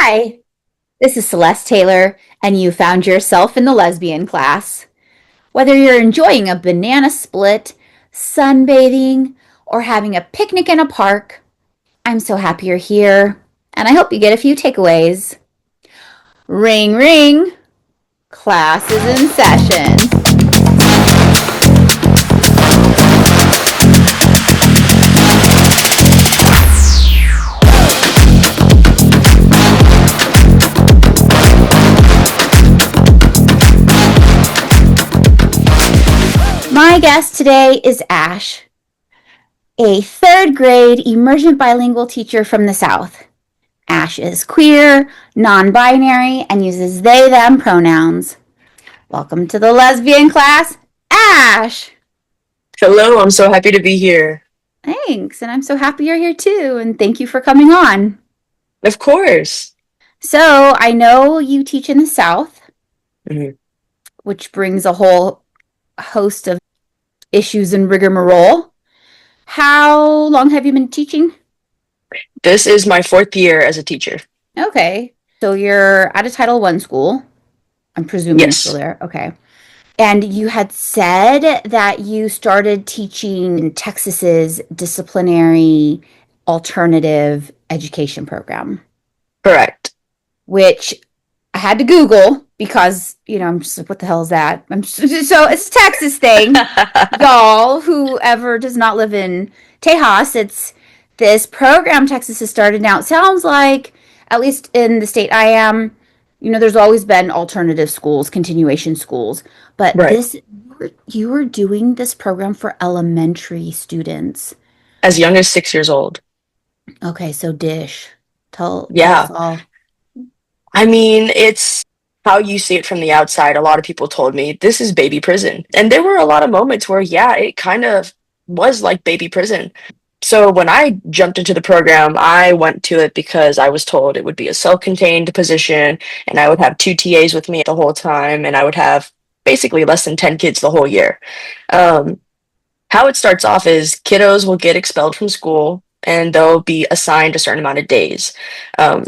Hi, this is Celeste Taylor, and you found yourself in the lesbian class. Whether you're enjoying a banana split, sunbathing, or having a picnic in a park, I'm so happy you're here, and I hope you get a few takeaways. Ring, ring, class is in session. My guest today is Ash, a third grade emergent bilingual teacher from the South. Ash is queer, non-binary, and uses they, them pronouns. Welcome to the lesbian class, Ash! Hello, I'm so happy to be here. Thanks, and I'm so happy you're here too, and thank you for coming on. Of course. So, I know you teach in the South, Mhm. which brings a whole host of issues and rigmarole. How long have you been teaching? This is my 4th year as a teacher. Okay. So you're at a Title I school. I'm presuming you're still Yes, there. Okay. And you had said that you started teaching in Texas's disciplinary alternative education program, correct. which I had to Google because, I'm just like, what the hell is that? So it's a Texas thing. Y'all, whoever does not live in Tejas, it's this program Texas has started now. It sounds like, at least in the state I am, there's always been alternative schools, continuation schools, but Right. you were doing this program for elementary students. As young as 6 years old. Okay, so dish. Tell us Yeah. all. I mean, it's how you see it from the outside. A lot of people told me this is baby prison. And there were a lot of moments where, yeah, it kind of was like baby prison. So when I jumped into the program, I went to it because I was told it would be a self-contained position and I would have 2 TAs with me the whole time and I would have basically less than 10 kids the whole year. Um, how it starts off is kiddos will get expelled from school and they'll be assigned a certain amount of days.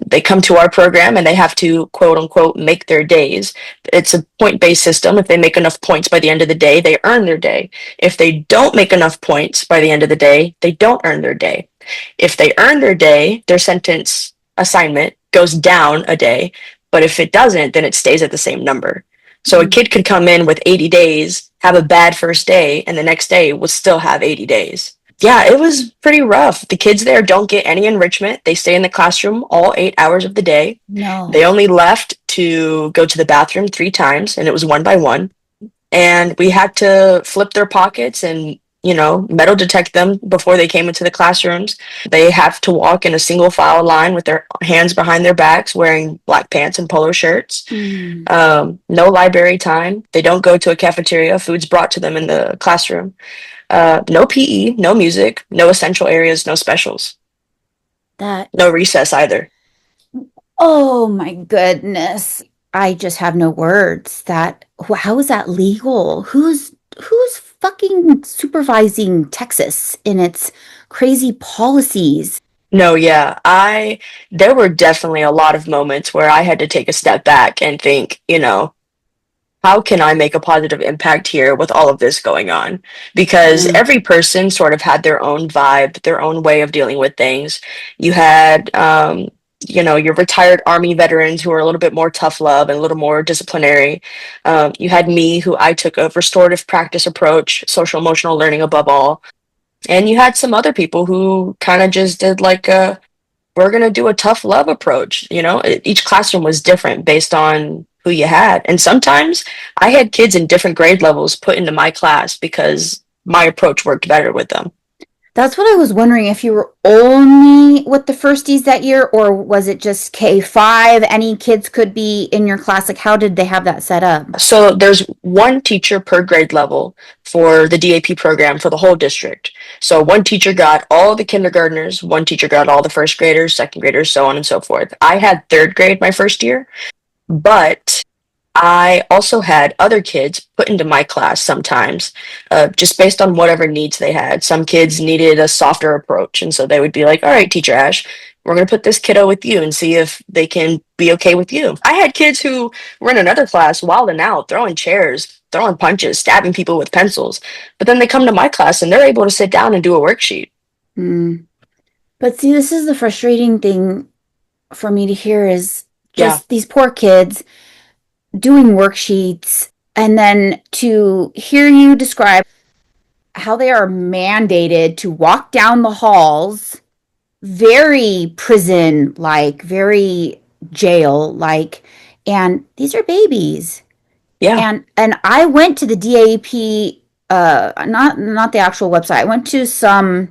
They come to our program and they have to quote unquote make their days. It's a point-based system. If they make enough points by the end of the day, they earn their day. If they don't make enough points by the end of the day, they don't earn their day. If they earn their day, their sentence assignment goes down a day, but if it doesn't, then it stays at the same number. So a kid could come in with 80 days, have a bad first day, and the next day will still have 80 days. Yeah, it was pretty rough. The kids there don't get any enrichment. They stay in the classroom all 8 hours of the day. No. They only left to go to the bathroom 3 times, and it was one by one. And we had to flip their pockets and, metal detect them before they came into the classrooms. They have to walk in a single file line with their hands behind their backs, wearing black pants and polo shirts. No library time. They don't go to a cafeteria. Food's brought to them in the classroom. No PE, no music, no essential areas, no specials. That No recess either. Oh my goodness. I just have no words. How is that legal? Who's fucking supervising Texas in its crazy policies? No, yeah. There were definitely a lot of moments where I had to take a step back and think, how can I make a positive impact here with all of this going on? Because Yeah. every person sort of had their own vibe, their own way of dealing with things. You had, your retired Army veterans who are a little bit more tough love and a little more disciplinary. You had me, who I took a restorative practice approach, social emotional learning above all. And you had some other people who kind of just did like we're going to do a tough love approach. Each classroom was different based on who you had. And sometimes I had kids in different grade levels put into my class because my approach worked better with them. That's what I was wondering, if you were only with the firsties that year, or was it just K-5? Any kids could be in your class? Like, how did they have that set up? So there's one teacher per grade level for the DAP program for the whole district. So one teacher got all the kindergartners, one teacher got all the first graders, second graders, so on and so forth. I had third grade my first year, but I also had other kids put into my class sometimes, just based on whatever needs they had. Some kids needed a softer approach, and so they would be like, all right, Teacher Ash, we're going to put this kiddo with you and see if they can be okay with you. I had kids who were in another class wilding out, throwing chairs, throwing punches, stabbing people with pencils. But then they come to my class and they're able to sit down and do a worksheet. But see, this is the frustrating thing for me to hear is just Yeah. these poor kids doing worksheets, and then to hear you describe how they are mandated to walk down the halls, very prison like, very jail like, and these are babies. Yeah. And I went to the DAEP, not the actual website.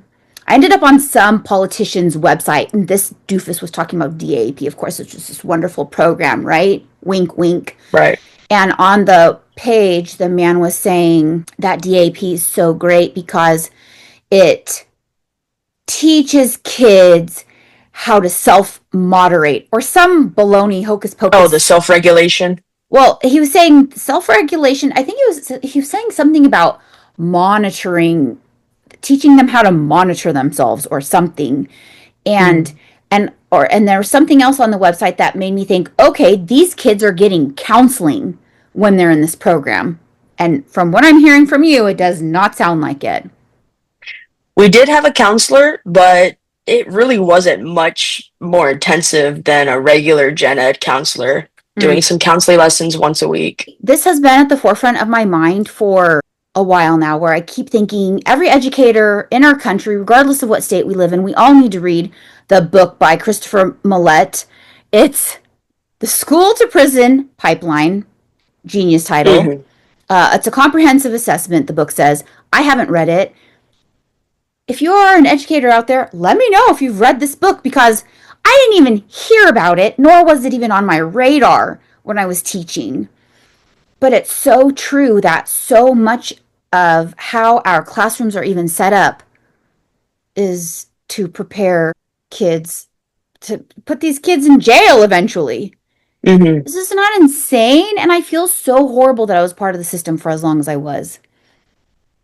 I ended up on some politician's website, and this doofus was talking about DAEP, of course, which is this wonderful program, right? Wink, wink. Right. And on the page, the man was saying that DAEP is so great because it teaches kids how to self-moderate, or some baloney hocus pocus. Oh, the self-regulation. Well, he was saying self-regulation. I think he was saying something about monitoring, teaching them how to monitor themselves or something. And and there was something else on the website that made me think, okay, these kids are getting counseling when they're in this program. And from what I'm hearing from you, it does not sound like it. We did have a counselor, but it really wasn't much more intensive than a regular gen ed counselor doing some counseling lessons once a week. This has been at the forefront of my mind for a while now, where I keep thinking every educator in our country, regardless of what state we live in, we all need to read the book by Christopher Millett. It's The School to Prison Pipeline, genius title. It's a comprehensive assessment, the book says. I haven't read it. If you are an educator out there, let me know if you've read this book, because I didn't even hear about it, nor was it even on my radar when I was teaching. But it's so true that so much of how our classrooms are even set up is to prepare kids, to put these kids in jail eventually. This is not insane, and I feel so horrible that I was part of the system for as long as I was.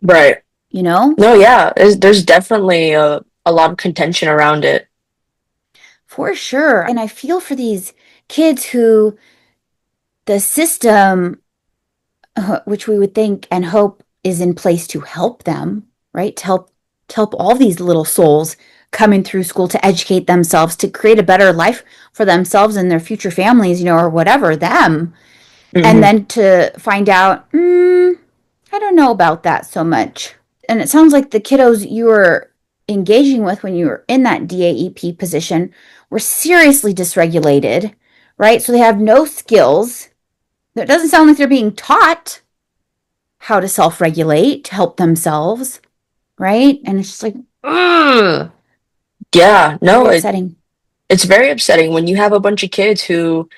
Right. You know? No, yeah, there's definitely a lot of contention around it. For sure. And I feel for these kids who the system, which we would think and hope is in place to help them, right? To help all these little souls coming through school to educate themselves, to create a better life for themselves and their future families, you know, or whatever, them. And then to find out, I don't know about that so much. And it sounds like the kiddos you were engaging with when you were in that DAEP position were seriously dysregulated, right? So they have no skills. It doesn't sound like they're being taught how to self-regulate, to help themselves, right? And it's just like, ugh. Yeah, no, Very upsetting. it's very upsetting when you have a bunch of kids who,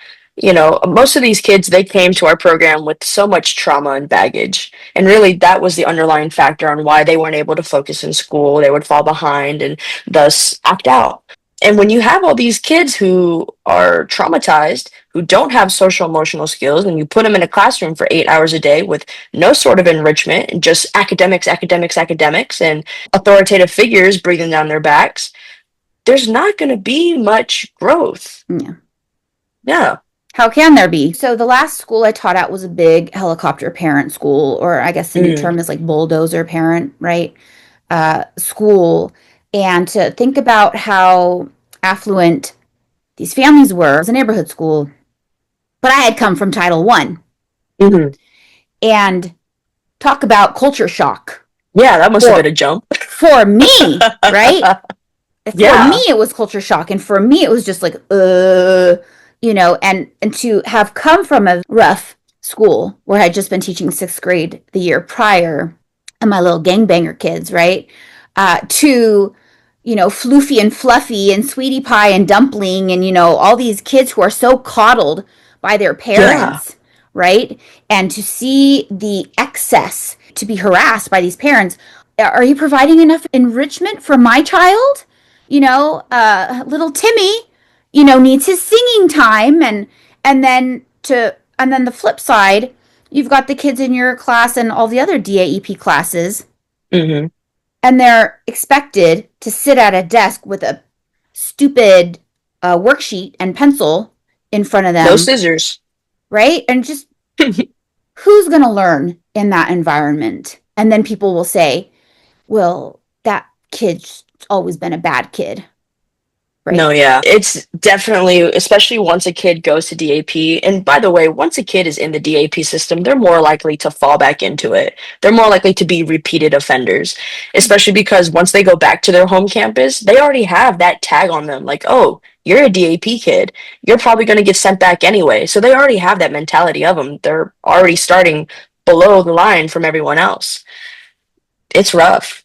most of these kids, they came to our program with so much trauma and baggage. And really, that was the underlying factor on why they weren't able to focus in school. They would fall behind and thus act out. And when you have all these kids who are traumatized, who don't have social emotional skills, and you put them in a classroom for 8 hours a day with no sort of enrichment and just academics, academics, academics, and authoritative figures breathing down their backs, there's not going to be much growth. Yeah. Yeah. How can there be? So the last school I taught at was a big helicopter parent school, or I guess the new term is like bulldozer parent, right? School. And to think about how affluent these families were. It was a neighborhood school. But I had come from Title I. And talk about culture shock. Yeah, that must have been a jump. For me, right? Yeah. For me, it was culture shock. And for me, it was just like, and to have come from a rough school where I'd just been teaching sixth grade the year prior, and my little gangbanger kids, right? To, Floofy and Fluffy and Sweetie Pie and Dumpling and, all these kids who are so coddled by their parents, right? And to see the excess, to be harassed by these parents. Are you providing enough enrichment for my child? Little Timmy, needs his singing time, and then the flip side, you've got the kids in your class and all the other DAEP classes, and they're expected to sit at a desk with a stupid a worksheet and pencil in front of No them, scissors. right? And just who's going to learn in that environment? And then people will say, well, that kid's always been a bad kid, No, right? yeah. It's definitely, especially once a kid goes to DAP. And by the way, once a kid is in the DAP system, they're more likely to fall back into it. They're more likely to be repeated offenders, especially because once they go back to their home campus, they already have that tag on them like, oh, you're a DAP kid. You're probably going to get sent back anyway. So they already have that mentality of them. They're already starting below the line from everyone else. It's rough.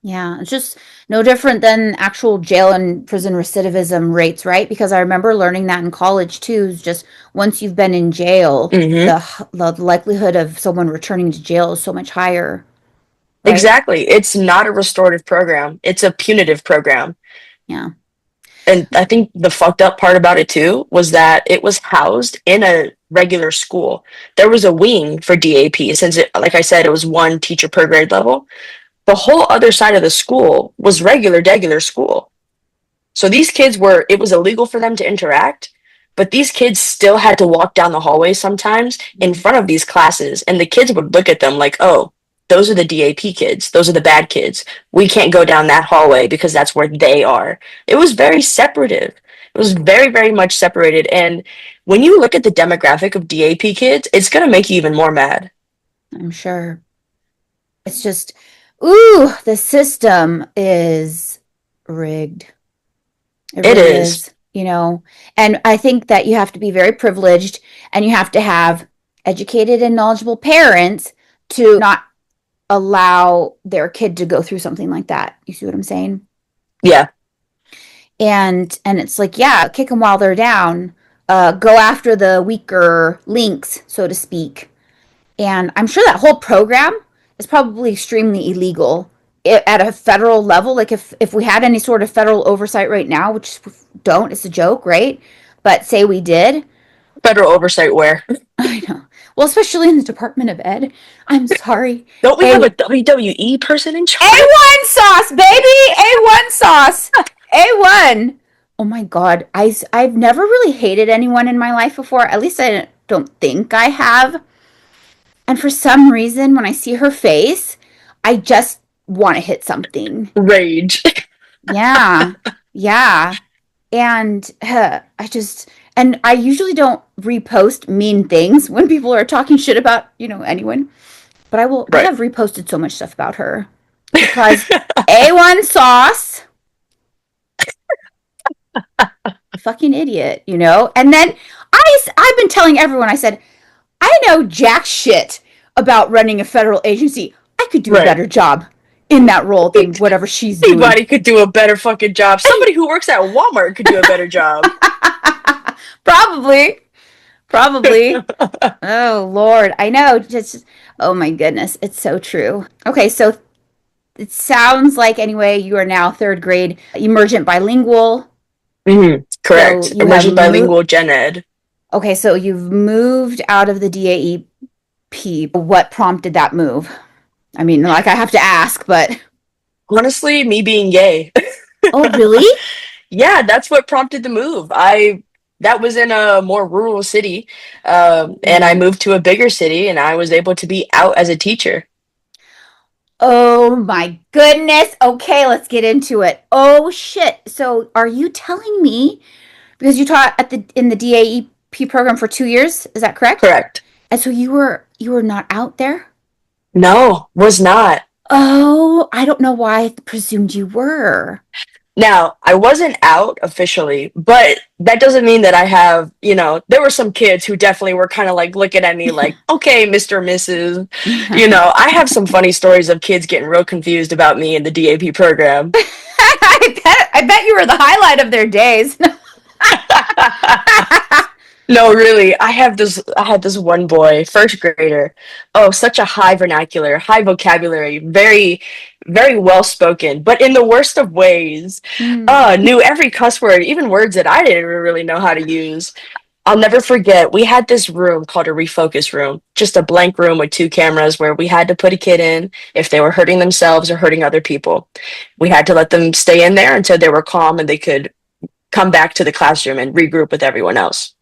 Yeah, it's just no different than actual jail and prison recidivism rates, right? Because I remember learning that in college too. Is just once you've been in jail, Hmm. the likelihood of someone returning to jail is so much higher, right? Exactly. It's not a restorative program. It's a punitive program. Yeah. And I think the fucked up part about it too was that it was housed in a regular school. There was a wing for DAP since it, like I said, it was one teacher per grade level. The whole other side of the school was regular school. So these kids were, it was illegal for them to interact, but these kids still had to walk down the hallway sometimes in front of these classes, and the kids would look at them like, oh, those are the DAP kids. Those are the bad kids. We can't go down that hallway because that's where they are. It was very separative. It was very much separated. And when you look at the demographic of DAP kids, it's going to make you even more mad. I'm sure. It's just, ooh, the system is rigged. It It really is. is, you know. And I think that you have to be very privileged and you have to have educated and knowledgeable parents to not allow their kid to go through something like that. You see what I'm saying? Yeah. And it's like, yeah, kick them while they're down. Go after the weaker links, so to speak. And I'm sure that whole program is probably extremely illegal at a federal level. Like if we had any sort of federal oversight right now, which don't, it's a joke, right? But say we did, Federal oversight where? I know. Well, especially in the Department of Ed. I'm sorry. Don't we A have a WWE person in charge? A1 sauce, baby. A1 sauce. A1. Oh my God. I've never really hated anyone in my life before. At least I don't think I have. And for some reason, when I see her face, I just want to hit something. Rage. Yeah. Yeah. And and I usually don't repost mean things when people are talking shit about, anyone. But I Right. have reposted so much stuff about her because A1 sauce, fucking idiot, And then I've been telling everyone, I said, I know jack shit about running a federal agency. I could do a Right. better job in that role than whatever she's doing. Anybody could do a better fucking job. Somebody who works at Walmart could do a better job. Probably. Probably. Oh, Lord. I know. Just, oh my goodness. It's so true. Okay, so it sounds like, anyway, you are now third grade emergent bilingual. So Correct. you have Emergent moved. bilingual gen ed. Okay, so you've moved out of the DAEP. What prompted that move? I mean, like, I have to ask, but. Honestly, me being gay. Oh, really? Yeah, that's what prompted the move. That was in a more rural city, and I Mm. moved to a bigger city, and I was able to be out as a teacher. Oh my goodness. Okay, let's get into it. Oh shit. So are you telling me because you taught in the DAEP program for 2 years, is that correct? Correct. And so you were not out there? No, was not. Oh, I don't know why I presumed you were. Now, I wasn't out officially, but that doesn't mean that I have, there were some kids who definitely were kind of like looking at me like, okay, Mr. Mrs. I have some funny stories of kids getting real confused about me in the DAP program. I bet you were the highlight of their days. No, really. I had this one boy, first grader. Oh, such a high vernacular, high vocabulary, very well spoken, but in the worst of ways. Hmm. Knew every cuss word, even words that I didn't really know how to use. I'll never forget, we had this room called a refocus room, just a blank room with two cameras where we had to put a kid in if they were hurting themselves or hurting other people. We had to let them stay in there until they were calm and they could come back to the classroom and regroup with everyone else.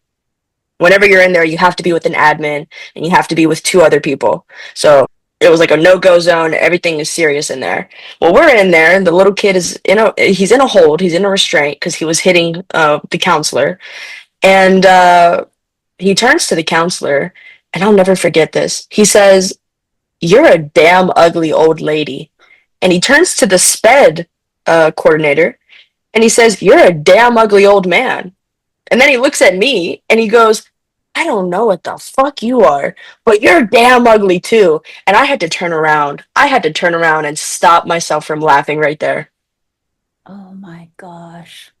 Whenever you're in there, you have to be with an admin and you have to be with two other people. So it was like a no-go zone. Everything is serious in there. Well, we're in there, and the little kid he's in a hold, he's in a restraint because he was hitting the counselor, and he turns to the counselor, and I'll never forget this. He says, "You're a damn ugly old lady," and he turns to the SPED coordinator, and he says, "You're a damn ugly old man." And then he looks at me and he goes, "I don't know what the fuck you are, but you're damn ugly too." And I had to turn around. I had to turn around and stop myself from laughing right there. Oh my gosh.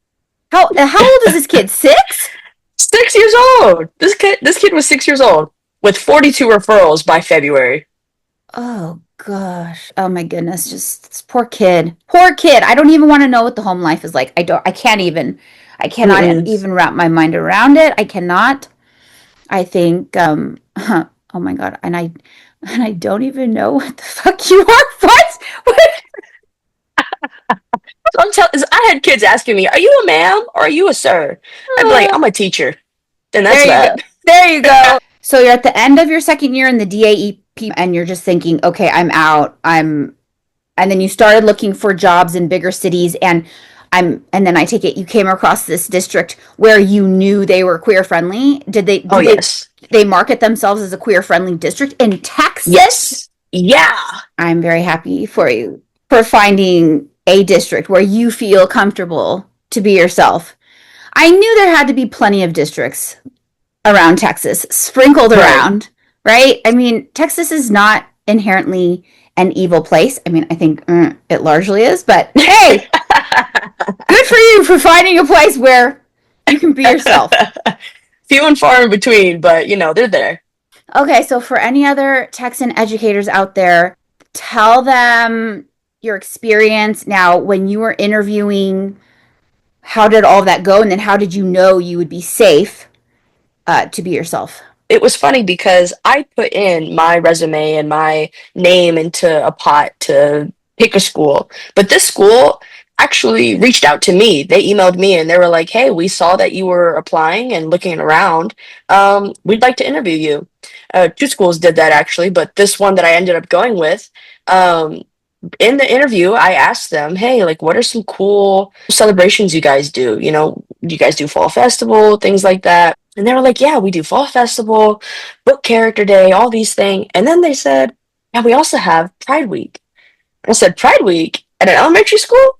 How old is this kid? 6? 6 years old. This kid was 6 years old with 42 referrals by February. Oh gosh. Oh my goodness. Just this poor kid. Poor kid. I don't even want to know what the home life is like. I cannot Mm-mm. even wrap my mind around it. I cannot. I think oh my god. And I don't even know what the fuck you are. What? So I had kids asking me, "Are you a ma'am or are you a sir?" I'd be like, Oh, "I'm a teacher." And that's there you go. that. There you go. So you're at the end of your second year in the DAEP and you're just thinking, okay, I'm out. And then you started looking for jobs in bigger cities and then I take it you came across this district where you knew they were queer friendly. Did they Oh, do yes. they market themselves as a queer friendly district in Texas? Yes. Yeah. I'm very happy for you for finding a district where you feel comfortable to be yourself. I knew there had to be plenty of districts around Texas, sprinkled Right. around, right? I mean, Texas is not inherently an evil place. I mean, I think it largely is, but hey, good for you for finding a place where you can be yourself. Few and far in between, but they're there. Okay, so for any other Texan educators out there, tell them your experience. Now, when you were interviewing, how did all of that go? And then how did you know you would be safe to be yourself? It was funny because I put in my resume and my name into a pot to pick a school. But this school actually reached out to me. They emailed me and they were like, "Hey, we saw that you were applying and looking around. We'd like to interview you." Two schools did that actually, but this one that I ended up going with, um, in the interview, I asked them, "Hey, like, what are some cool celebrations you guys do? Do you guys do fall festival, things like that?" And they were like, "Yeah, we do fall festival, book character day, all these things." And then they said, "Yeah, we also have Pride Week." And I said, "Pride Week at an elementary school?"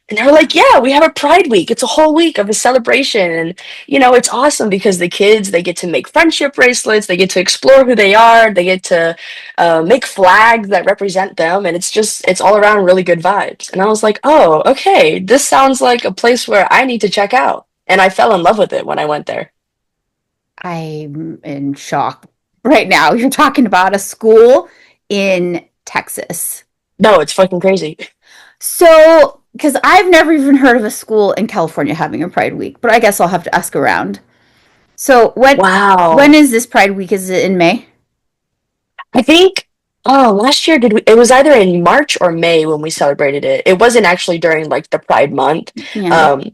And they were like, "Yeah, we have a Pride Week. It's a whole week of a celebration. And, it's awesome because the kids, they get to make friendship bracelets. They get to explore who they are. They get to make flags that represent them. And it's all around really good vibes." And I was like, "Oh, okay. This sounds like a place where I need to check out." And I fell in love with it when I went there. I'm in shock right now. You're talking about a school in Texas. No, it's fucking crazy. So, because I've never even heard of a school in California having a Pride Week, but I guess I'll have to ask around. So, when Wow. is this Pride Week? Is it in May? I think, oh, last year it was either in March or May when we celebrated it. It wasn't actually during like the Pride month. Yeah. Um,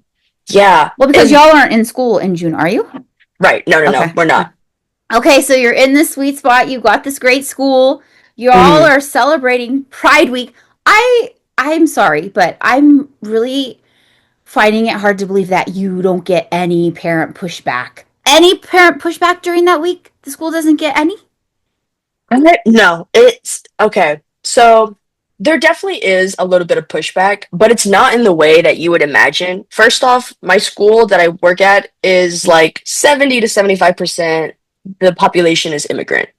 yeah, Well, because and y'all aren't in school in June, are you? right. No, no, no, Okay. we're not. Okay, so you're in this sweet spot. You've got this great school. You all Mhm. are celebrating Pride Week. I'm sorry, but I'm really finding it hard to believe that you don't get any parent pushback. Any parent pushback during that week? The school doesn't get any? No, it's okay. So there definitely is a little bit of pushback, but it's not in the way that you would imagine. First off, my school that I work at is like 70 to 75% the population is immigrant.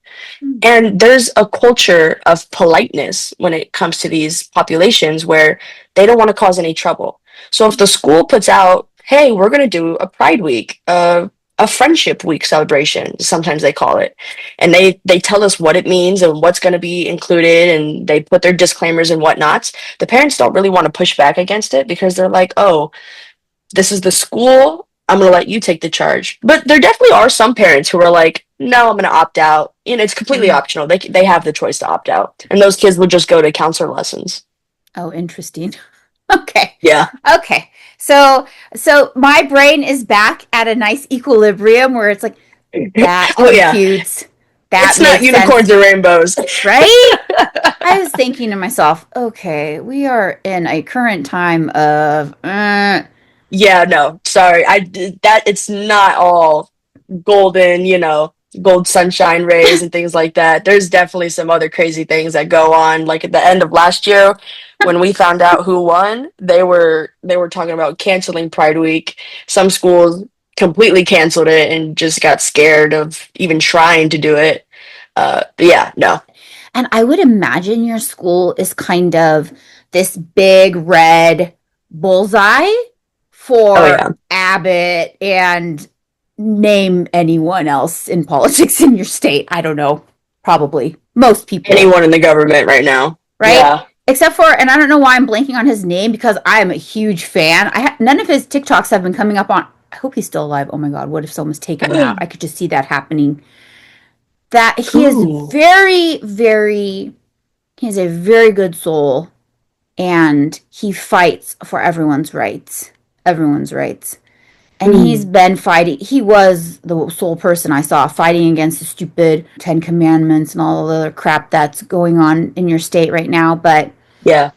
And there's a culture of politeness when it comes to these populations where they don't want to cause any trouble. So if the school puts out, "Hey, we're going to do a Pride Week, a Friendship Week celebration," sometimes they call it, and they tell us what it means and what's going to be included, and they put their disclaimers and whatnots. The parents don't really want to push back against it because they're like, "Oh, this is the school. I'm going to let you take the charge." But there definitely are some parents who are like, "No, I'm going to opt out." It's completely Mm. optional. They have the choice to opt out. And those kids would just go to counselor lessons. Oh, interesting. Okay. Yeah. Okay. So my brain is back at a nice equilibrium where it's like that Oh yeah, computes. That it's not makes sense, unicorns or rainbows. right? I was thinking to myself, okay, we are in a current time of Yeah, no, sorry. That it's not all golden, gold sunshine rays and things like that. There's definitely some other crazy things that go on. Like at the end of last year, when we found out who won, they were talking about canceling Pride Week. Some schools completely canceled it and just got scared of even trying to do it. But yeah, no. and I would imagine your school is kind of this big red bullseye Oh for yeah. Abbott and name anyone else in politics in your state. I don't know. Probably most people, Anyone in the government right now. right? Yeah. Except for, and I don't know why I'm blanking on his name because I am a huge fan. None of his TikToks have been coming up on. I hope he's still alive. Oh my God, what if someone's taken him out? I could just see that happening. That he is Ooh. very, very, he has a very good soul and he fights for everyone's rights. Everyone's rights. And he's Mm. been fighting. He was the sole person I saw fighting against the stupid Ten Commandments and all the other crap that's going on in your state right now. But Yeah.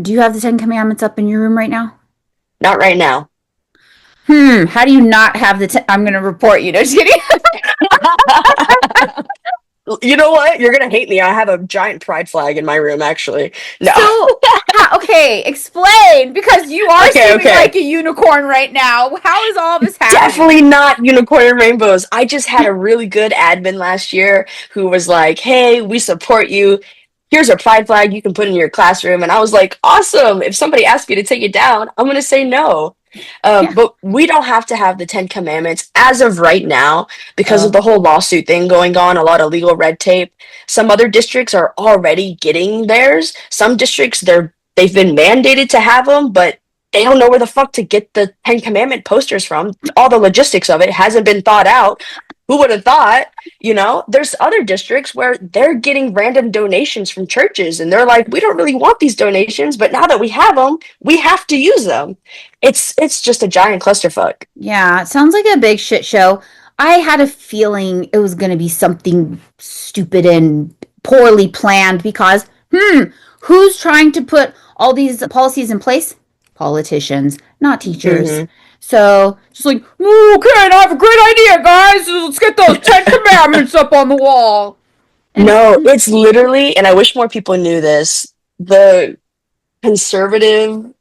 do you have the Ten Commandments up in your room right now? Not right now. How do you not have I'm going to report you. No, just kidding. You know what? You're gonna hate me. I have a giant pride flag in my room, actually. No. So, okay, explain because you are Okay, seeming okay. like a unicorn right now. How is all this happening? Definitely not unicorn and rainbows. I just had a really good admin last year who was like, "Hey, we support you. Here's a pride flag you can put in your classroom." And I was like, "Awesome! If somebody asks me to take it down, I'm gonna say no." Yeah. But we don't have to have the Ten Commandments as of right now because of Oh, the whole lawsuit thing going on, a lot of legal red tape. Some other districts are already getting theirs. Some districts they've been mandated to have them, but they don't know where the fuck to get the Ten Commandment posters from. All the logistics of it hasn't been thought out. Who would have thought? There's other districts where they're getting random donations from churches and they're like, we don't really want these donations, but now that we have them, we have to use them. It's just a giant clusterfuck. yeah. It sounds like a big shit show. I had a feeling it was going to be something stupid and poorly planned because, who's trying to put all these policies in place? Politicians, not teachers. Hmm. So, just like, okay, I have a great idea, guys. Let's get those Ten Commandments up on the wall. And it's, No, it's literally, and I wish more people knew this, the conservative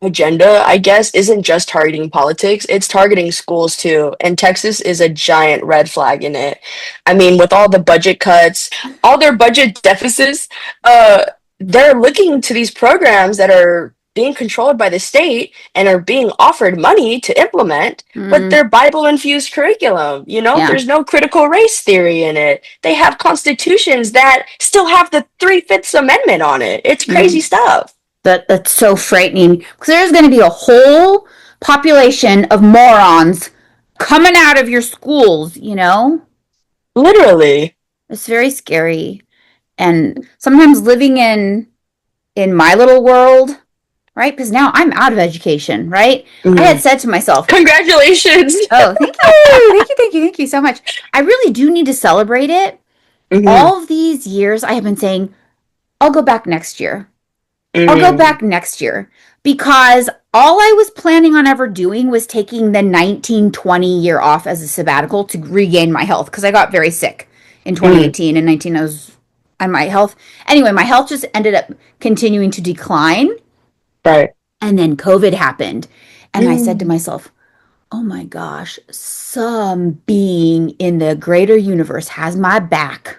agenda, I guess, isn't just targeting politics, it's targeting schools too. And Texas is a giant red flag in it. I mean, with all the budget cuts, all their budget deficits, they're looking to these programs that are being controlled by the state and are being offered money to implement, but mm, they're Bible infused curriculum. yeah. There's no critical race theory in it. They have constitutions that still have the Three-Fifths Amendment on it. It's crazy Mm. stuff. That's so frightening because there's going to be a whole population of morons coming out of your schools. Literally. It's very scary. And sometimes living in my little world, right? Because now I'm out of education, right? I had Mhm. said to myself, Congratulations. "Oh, thank you. Thank you, thank you, thank you so much. I really do need to celebrate it. Hmm. All of these years I have been saying, I'll go back next year. I'll go Mm. back next year because all I was planning on ever doing was taking the 1920 year off as a sabbatical to regain my health because I got very sick in Mm. 2018 and 19 I was on my health. Anyway, my health just ended up continuing to decline Right. and then COVID happened. And I said to Mm. myself, "Oh my gosh, some being in the greater universe has my back.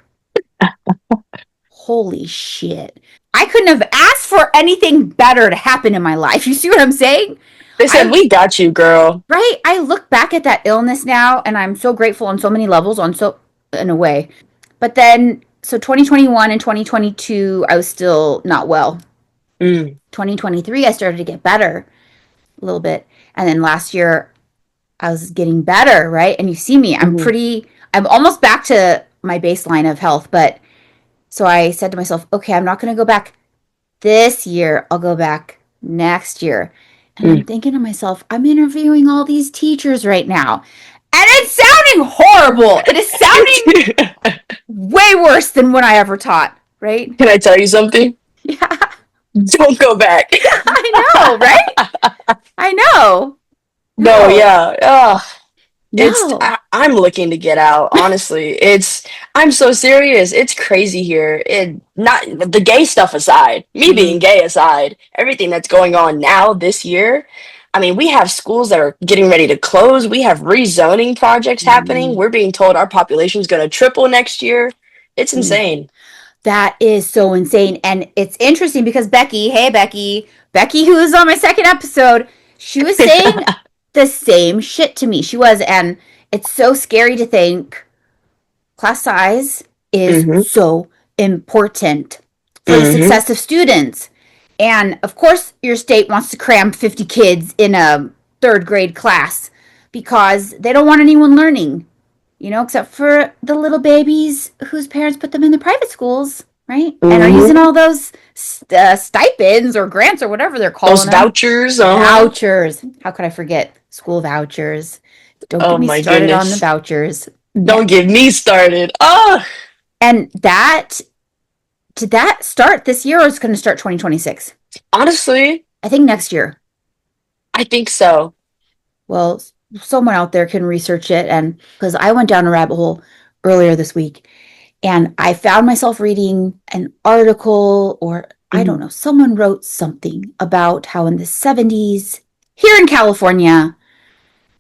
Holy shit. I couldn't have asked for anything better to happen in my life." You see what I'm saying? They said, I we got you, girl. right? I look back at that illness now and I'm so grateful on so many levels in a way. But then so 2021 and 2022 I was still not well. Mm. 2023 I started to get better a little bit. And then last year I was getting better, right? And you see me, Hmm. I'm almost back to my baseline of health, but so I said to myself, okay, I'm not going to go back this year. I'll go back next year. And I'm thinking to myself, I'm interviewing all these teachers right now. And it's sounding horrible. It is sounding way worse than when I ever taught, right? Can I tell you something? Yeah, Don't go back. I know, right? I know. No, No, yeah. Ugh. no. I'm looking to get out, honestly. I'm so serious. It's crazy here. It not the gay stuff aside, me being Mm, gay aside, everything that's going on now this year. I mean, we have schools that are getting ready to close. We have rezoning projects happening. mm, We're being told our population is going to triple next year. It's mm. insane. That is so insane. And it's interesting because Becky, hey, Becky, who was on my second episode, she was saying the same shit to me. She was. And it's so scary to think class size is Hmm. so important for the Hmm. success of students. And of course, your state wants to cram 50 kids in a third grade class because they don't want anyone learning, except for the little babies whose parents put them in the private schools, right? And are using Hmm. all those stipends or grants or whatever they're Those calling them. vouchers, Vouchers. How could I forget? School vouchers. Don't get Oh me my started on the goodness. vouchers. Yeah. Don't get me started. Oh, And did that start this year or is it going to start 2026? honestly, I think next year. I think so. Well, someone out there can research it. And because I went down a rabbit hole earlier this week and I found myself reading an article, or I don't Mhm. know, someone wrote something about how in the 70s here in California,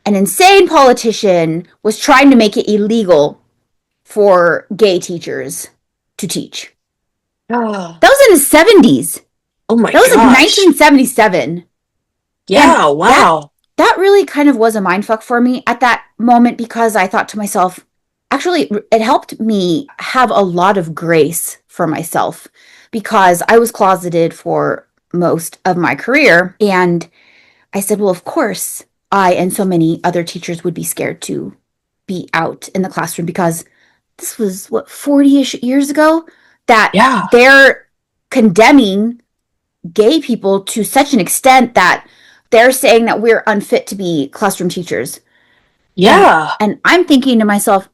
an insane politician was trying to make it illegal for gay teachers to teach. Oh, That was in the 70s. oh my That was like gosh. 1977. And Yeah, that wow. that really kind of was a mindfuck for me at that moment because I thought to myself, actually, it helped me have a lot of grace for myself because I was closeted for most of my career. And I said, well, of course, I and so many other teachers would be scared to be out in the classroom because this was what, 40-ish years ago that Yeah, they're condemning gay people to such an extent that they're saying that we're unfit to be classroom teachers. And yeah, and I'm thinking to myself,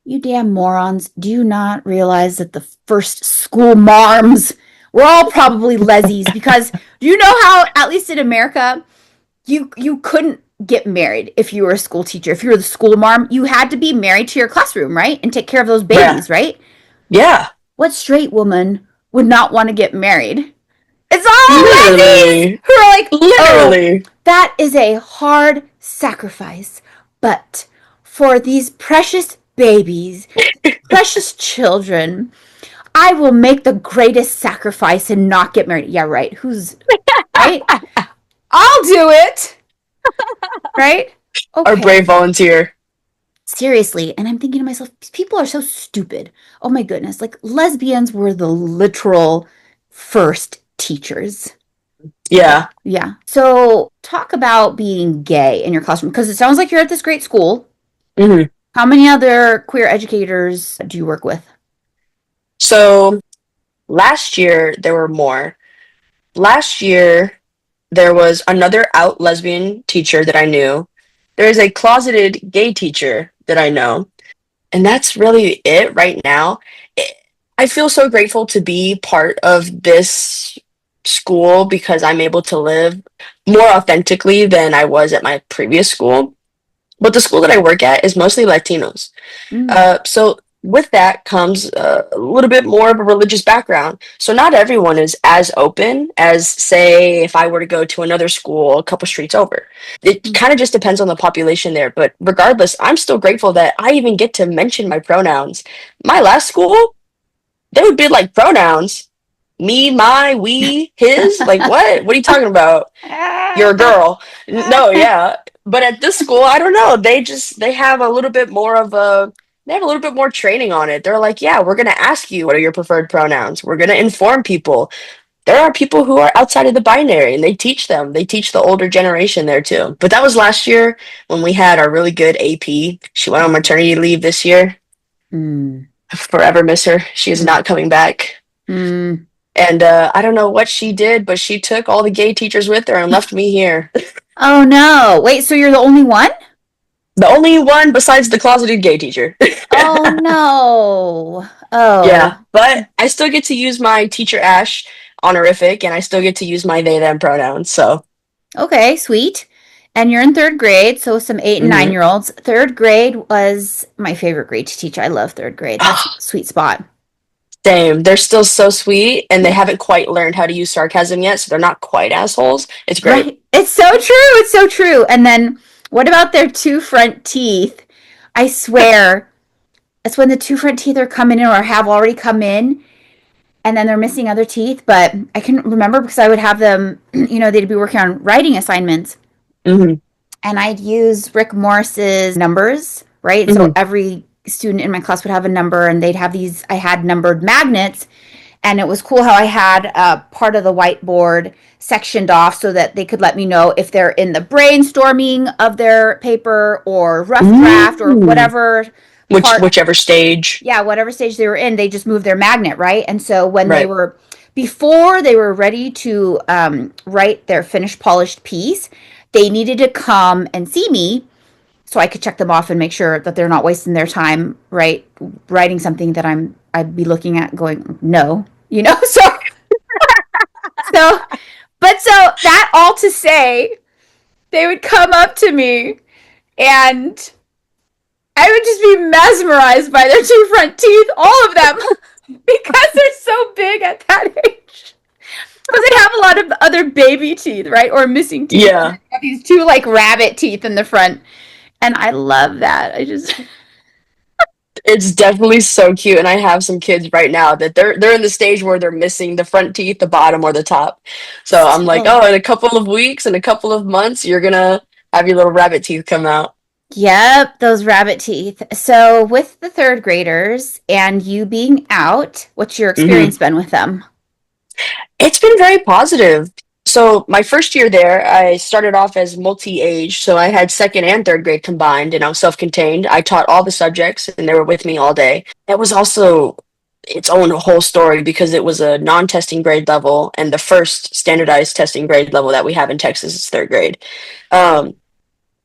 you damn morons, do you not realize that the first school marms were all probably lesies? Because do you know how, at least in America, you couldn't get married if you were a school teacher. If you were the school marm, you had to be married to your classroom, right? And take care of those yeah, babies, right? yeah. What straight woman would not want to get married? It's all ladies Literally, who are like, oh, literally. that is a hard sacrifice. But for these precious babies, precious children, I will make the greatest sacrifice and not get married. Yeah, right. Right? I'll do it. Right? Our Okay. brave volunteer. Seriously. And I'm thinking to myself, these people are so stupid. Oh my goodness. Like lesbians were the literal first teachers. Yeah. Yeah. So talk about being gay in your classroom because it sounds like you're at this great school. Hmm. How many other queer educators do you work with? So last year there were more. Last year there was another out lesbian teacher that I knew. There is a closeted gay teacher that I know. And that's really it right now. It, I feel so grateful to be part of this school because I'm able to live more authentically than I was at my previous school. But the school that I work at is mostly Latinos. Mm, So with that comes a little bit more of a religious background. So not everyone is as open as, say, if I were to go to another school a couple streets over. It mm, kind of just depends on the population there. But regardless, I'm still grateful that I even get to mention my pronouns. My last school, they would be like pronouns. Me, my, we, his. Like, what? What are you talking about? You're a girl. No, yeah. But at this school, I don't know. They have a little bit more of a they have a little bit more training on it. They're like, yeah, we're gonna ask you what are your preferred pronouns. We're gonna inform people. There are people who are outside of the binary and they teach them. They teach the older generation there too. But that was last year when we had our really good AP. She went on maternity leave this year. mm, Forever miss her. She is mm, not coming back. mm. And I don't know what she did, but she took all the gay teachers with her and left me here. Oh no. Wait, so you're the only one? The only one besides the closeted gay teacher. Oh no. Yeah, Oh. but I still get to use my teacher Ash honorific, and I still get to use my they them pronouns. So, Okay, sweet. And you're in third grade, so some 8 and 9 year olds. Third grade was my favorite grade to teach. I love third grade. That's a sweet spot. same. They're still so sweet, and they Yeah. haven't quite learned how to use sarcasm yet, so they're not quite assholes. It's great. Right. It's so true. It's so true. And then what about their two front teeth? I swear, it's when the two front teeth are coming in or have already come in, and then they're missing other teeth. But I can remember because I would have them, they'd be working on writing assignments, Hmm. and I'd use Rick Morris's numbers, right? So Hmm. every student in my class would have a number, and they'd have these. I had numbered magnets, and it was cool how I had part of the whiteboard sectioned off so that they could let me know if they're in the brainstorming of their paper or rough draft or Ooh. whatever part. Whichever stage. Yeah, whatever stage they were in, they just moved their magnet, right? And so when they Right. were before they were ready to write their finished polished piece, they needed to come and see me so I could check them off and make sure that they're not wasting their time, right, writing something that I'd be looking at going, no, so but so that all to say, they would come up to me and I would just be mesmerized by their two front teeth, all of them, because they're so big at that age. Because they have a lot of other baby teeth, right? Or missing teeth. And Yeah. they have these two like rabbit teeth in the front. And I love that. I just It's definitely so cute, and I have some kids right now that they're in the stage where they're missing the front teeth, the bottom, or the top. So I'm like, still. oh, in a couple of weeks, in a couple of months, you're gonna have your little rabbit teeth come out. Yep, those rabbit teeth. So with the third graders and you being out, what's your Hmm. experience been with them? It's been very positive. So my first year there, I started off as multi-age, so I had second and third grade combined, and I was self-contained. I taught all the subjects, and they were with me all day. That was also its own whole story because it was a non-testing grade level, and the first standardized testing grade level that we have in Texas is third grade. Um,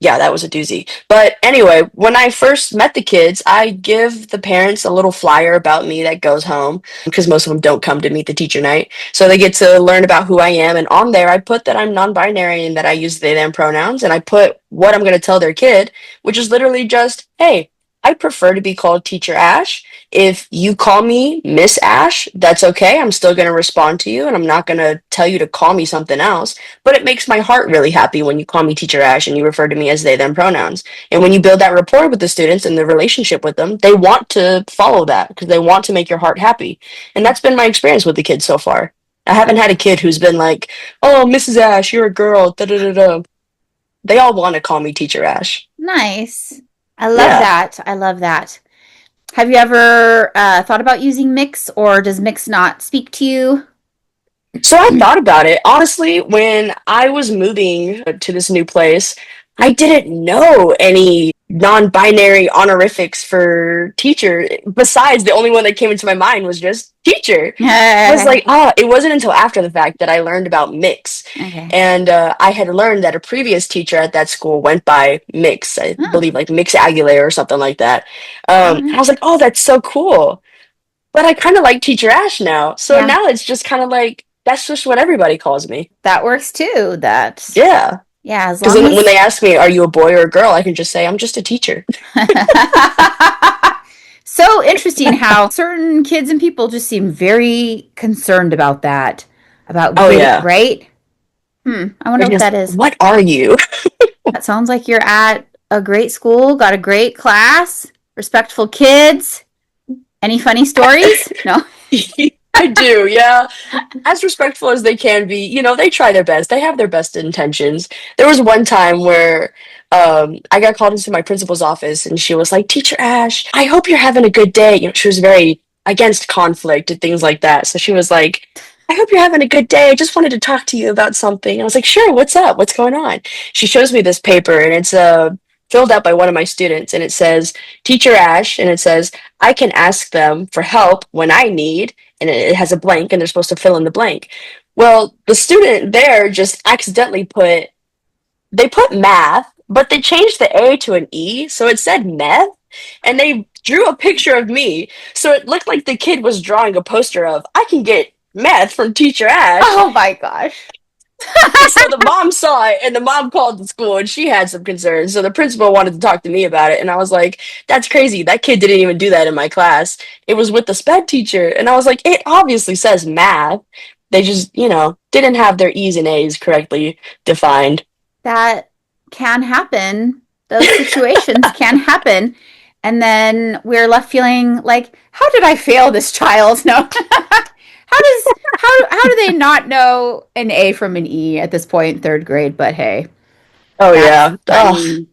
yeah, that was a doozy. But anyway, when I first met the kids, I give the parents a little flyer about me that goes home because most of them don't come to meet the teacher night. So they get to learn about who I am. And on there, I put that I'm non binary and that I use they, them pronouns. And I put what I'm going to tell their kid, which is literally just, hey, I prefer to be called Teacher Ash. If you call me Miss Ash, that's okay. I'm still going to respond to you and I'm not going to tell you to call me something else. But it makes my heart really happy when you call me Teacher Ash and you refer to me as they, them pronouns. And when you build that rapport with the students and the relationship with them, they want to follow that because they want to make your heart happy. And that's been my experience with the kids so far. I haven't had a kid who's been like, oh, Mrs. Ash, you're a girl, da da da da. They all want to call me Teacher Ash. Nice. I love Yeah. that. I love that. Have you ever thought about using Mix, or does Mix not speak to you? So I thought about it. Honestly, when I was moving to this new place, I didn't know any non-binary honorifics for teacher. Besides, the only one that came into my mind was just teacher. I was like, Okay. it wasn't until after the fact that I learned about mix. And I had learned that a previous teacher at that school went by mix, I Oh, believe like Mix Aguilera or something like that. all And right. I was like, oh, that's so cool. But I kind of like Teacher Ash now. So Yeah, now it's just kind of like, that's just what everybody calls me. that works too. That Yeah. yeah, as Because long when as they ask me, are you a boy or a girl? I can just say, I'm just a teacher. so interesting how certain kids and people just seem very concerned about that, about Oh, getting yeah. right. I wonder They're what just, that is. what are you? That sounds like you're at a great school, got a great class, respectful kids. Any funny stories? No. I do, yeah. As respectful as they can be, they try their best. They have their best intentions. There was one time where I got called into my principal's office and she was like, Teacher Ash, I hope you're having a good day. She was very against conflict and things like that. So she was like, I hope you're having a good day. I just wanted to talk to you about something. I was like, sure, what's up? What's going on? She shows me this paper and it's filled out by one of my students and it says, Teacher Ash, and it says, I can ask them for help when I need, and it has a blank, and they're supposed to fill in the blank. Well, the student there just accidentally put math, but they changed the A to an E, so it said meth, and they drew a picture of me, so it looked like the kid was drawing a poster of, I can get meth from Teacher Ash. Oh my gosh. And so the mom saw it, and the mom called the school, and she had some concerns. So the principal wanted to talk to me about it, and I was like, "That's crazy. That kid didn't even do that in my class. It was with the sped teacher." And I was like, "It obviously says math. They just, didn't have their E's and A's correctly defined." That can happen. Those situations can happen. And then we're left feeling like, how did I fail this child? No. How do they not know an A from an E at this point in third grade? But hey, Oh that's yeah. Ugh. funny.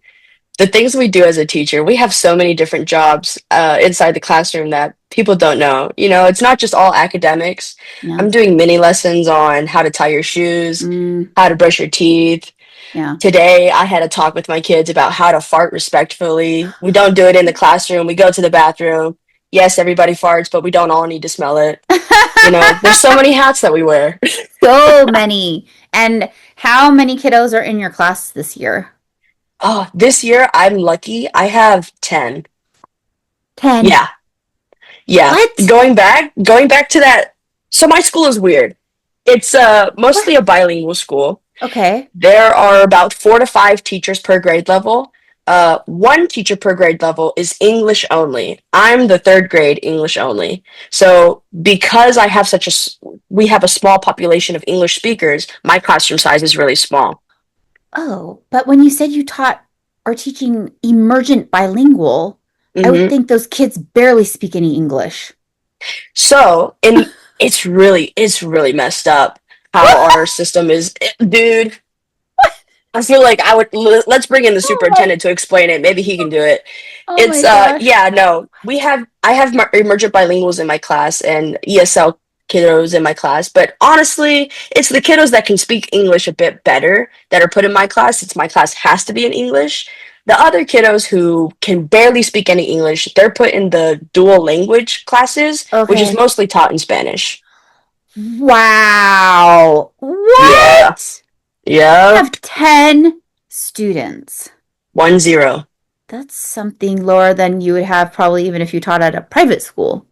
The things we do as a teacher, we have so many different jobs inside the classroom that people don't know. It's not just all academics. Yeah. I'm doing mini lessons on how to tie your shoes, Mm, how to brush your teeth. yeah. Today, I had a talk with my kids about how to fart respectfully. We don't do it in the classroom. We go to the bathroom. Yes, everybody farts, but we don't all need to smell it. There's so many hats that we wear. So many. And how many kiddos are in your class this year? Oh, this year I'm lucky. I have 10. 10. Yeah. Yeah. What? Going back to that. So my school is weird. It's What? mostly a bilingual school. Okay. There are about 4 to 5 teachers per grade level. One teacher per grade level is English only. I'm the third grade English only. So because we have a small population of English speakers, my classroom size is really small. Oh, but when you said you taught or teaching emergent bilingual, I would Hmm. think those kids barely speak any English. So, and it's really messed up how our system is, dude. I feel like let's bring in the Oh my, superintendent to explain it. Maybe he can do it. oh It's my gosh. yeah, no. I have emergent bilinguals in my class and ESL kiddos in my class, but honestly, it's the kiddos that can speak English a bit better that are put in my class. It's my class has to be in English. The other kiddos who can barely speak any English, they're put in the dual language classes, which is Okay. mostly taught in Spanish. Wow. Yeah. What? You Yep. have 10 students. 1-0. That's something lower than you would have probably even if you taught at a private school.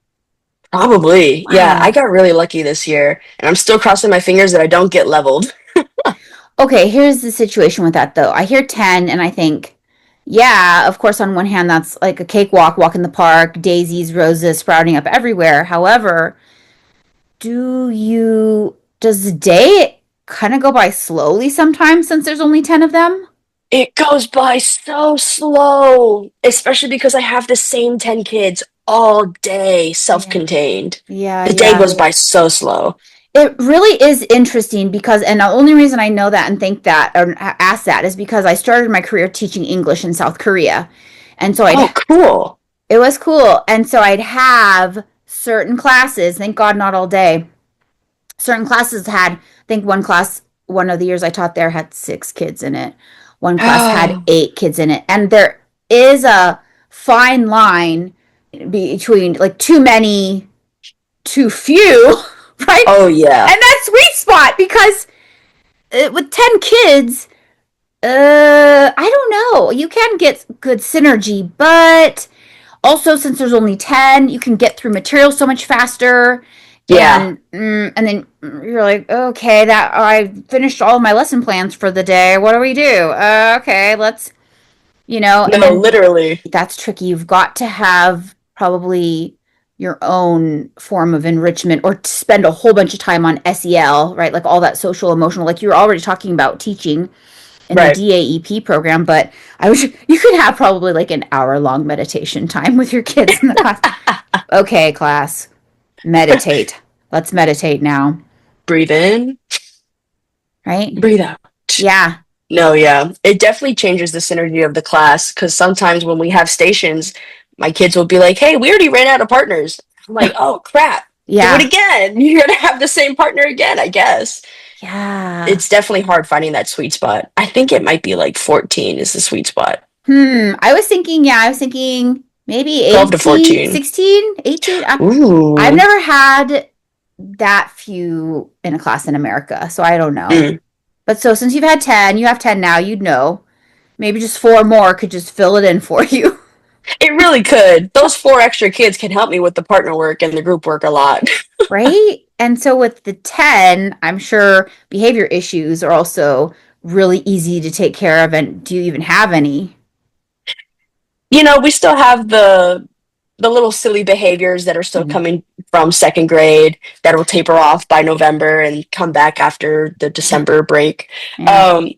Probably. Yeah, I Wow. got really lucky this year, and I'm still crossing my fingers that I don't get leveled. Okay, here's the situation with that though. I hear 10 and I think, yeah, of course, on one hand, that's like a cakewalk, walk in the park, daisies, roses sprouting up everywhere. However, does the day kind of go by slowly sometimes since there's only 10 of them? It goes by so slow, especially because I have the same 10 kids all day, Yeah. self-contained. Yeah, The day yeah. goes by so slow. It really is interesting because, and the only reason I know that and think that or ask that is because I started my career teaching English in South Korea. And so Oh, cool. it was cool. And so I'd have certain classes, thank God not all day. Certain classes had, I think one of the years I taught there had 6 kids in it. One class had 8 kids in it. And there is a fine line between like too many, too few, right? Oh, yeah. And that sweet spot because with 10 kids, I don't know. You can get good synergy, but also since there's only 10, you can get through material so much faster. Yeah. And then you're like, okay, that I finished all of my lesson plans for the day. What do we do? Okay, let's, and No, then literally. that's tricky. You've got to have probably your own form of enrichment or spend a whole bunch of time on SEL, right? Like all that social emotional, like you were already talking about teaching in the Right. DAEP program, but I wish you could have probably like an hour-long meditation time with your kids in the class. Okay, class, meditate. Let's meditate now, Breathe in, right? breathe out. Yeah. No, yeah. It definitely changes the synergy of the class because sometimes when we have stations, my kids will be like, hey, we already ran out of partners. I'm like, oh, crap. Do it Yeah. again. You're going to have the same partner again, I guess. Yeah. It's definitely hard finding that sweet spot. I think it might be like 14 is the sweet spot. I was thinking maybe 12 to 18, 14. 16, 18. I've Ooh. never had that few in a class in America, so I don't know. Mm. But so since you've had 10, you have 10 now, you'd know. Maybe just four more could just fill it in for you. It really could. Those 4 extra kids can help me with the partner work and the group work a lot. Right? And so with the 10, I'm sure behavior issues are also really easy to take care of. And do you even have any? We still have the little silly behaviors that are still Mhm. coming from second grade that will taper off by November and come back after the December break. Yeah. Um,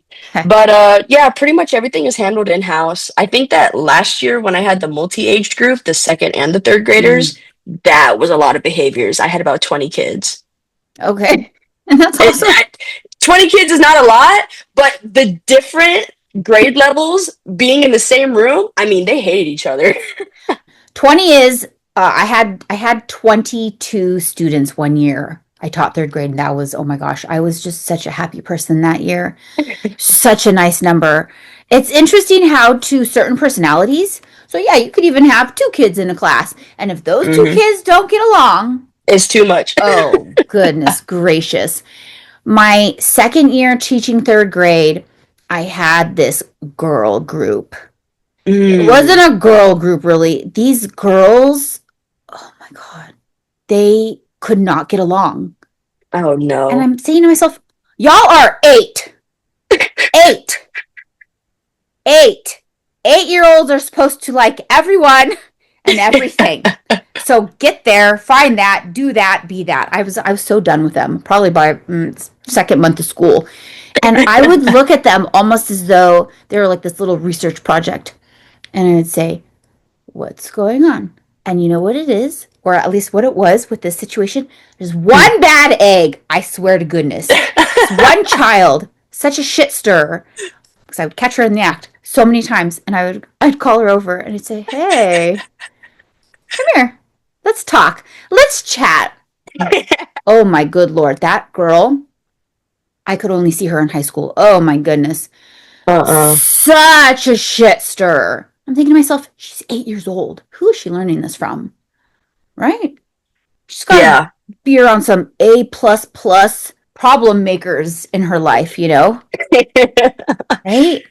but yeah, pretty much everything is handled in house. I think that last year when I had the multi-aged group, the second and the third Mhm. graders, that was a lot of behaviors. I had about 20 kids. Okay. And that's It, awesome. I, 20 kids is not a lot, but the different grade levels being in the same room, I mean, they hated each other. 20 is I had 22 students one year. I taught third grade and that was, oh my gosh, I was just such a happy person that year. Such a nice number. It's interesting how to certain personalities. So yeah, you could even have two kids in a class. And if those two Hmm. kids don't get along, It's too much. oh goodness gracious. My second year teaching third grade, I had this girl group. It Mm. wasn't a girl group really. These girls, oh my God, they could not get along. Oh And no. I'm saying to myself, y'all are eight, eight, eight. 8-year olds are supposed to like everyone and everything. So get there, find that, do that, be that. I was so done with them. Probably by second month of school, and I would look at them almost as though they were like this little research project, and I would say, what's going on? And you know what it is, or at least what it was with this situation? There's one bad egg, I swear to goodness. This one child, such a shit stirrer, because I would catch her in the act so many times, and I'd call her over and I'd say, "Hey, come here, let's talk, let's chat." Oh my good lord, that girl! I could only see her in high school. Oh my goodness, Uh-uh. such a shit stirrer. I'm thinking to myself, she's 8 years old. Who is she learning this from? Right? She's got to Yeah. be around some A++ problem makers in her life, right?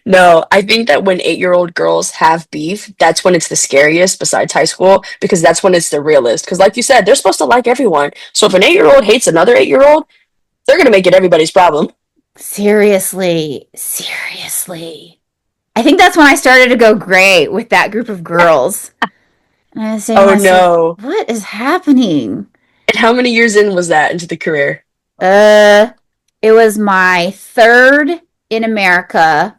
No, I think that when 8-year-old girls have beef, that's when it's the scariest besides high school because that's when it's the realest. Because, like you said, they're supposed to like everyone. So if an 8-year-old hates another 8-year-old, they're going to make it everybody's problem. Seriously, seriously. I think that's when I started to go gray with that group of girls. And I was saying to Oh myself, no. what is happening? And how many years in was that into the career? Uh, it was my third in America,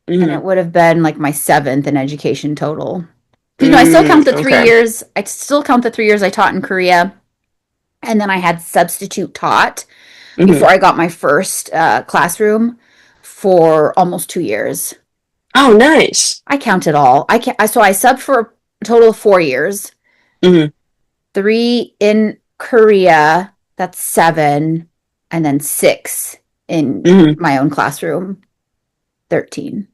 and Hmm. it would have been like my seventh in education total. I still count the three Okay. years. I still count the 3 years I taught in Korea, and then I had substitute taught Hmm. before I got my first classroom for almost 2 years. Oh, nice. I count it all. So I subbed for a total of 4 years. Hmm. 3 in Korea, that's 7, and then 6 in Hmm. my own classroom, 13.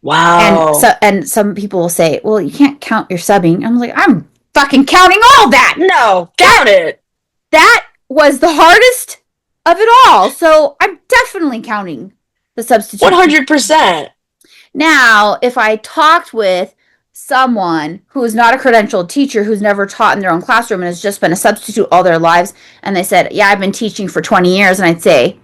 Wow. And some people will say, "Well, you can't count your subbing." I'm like, "I'm fucking counting all that." No, That count it. that was the hardest of it all. So I'm definitely counting the substitute teacher. 100%. Now, if I talked with someone who is not a credentialed teacher, who's never taught in their own classroom and has just been a substitute all their lives, and they said, "Yeah, I've been teaching for 20 years," and I'd say,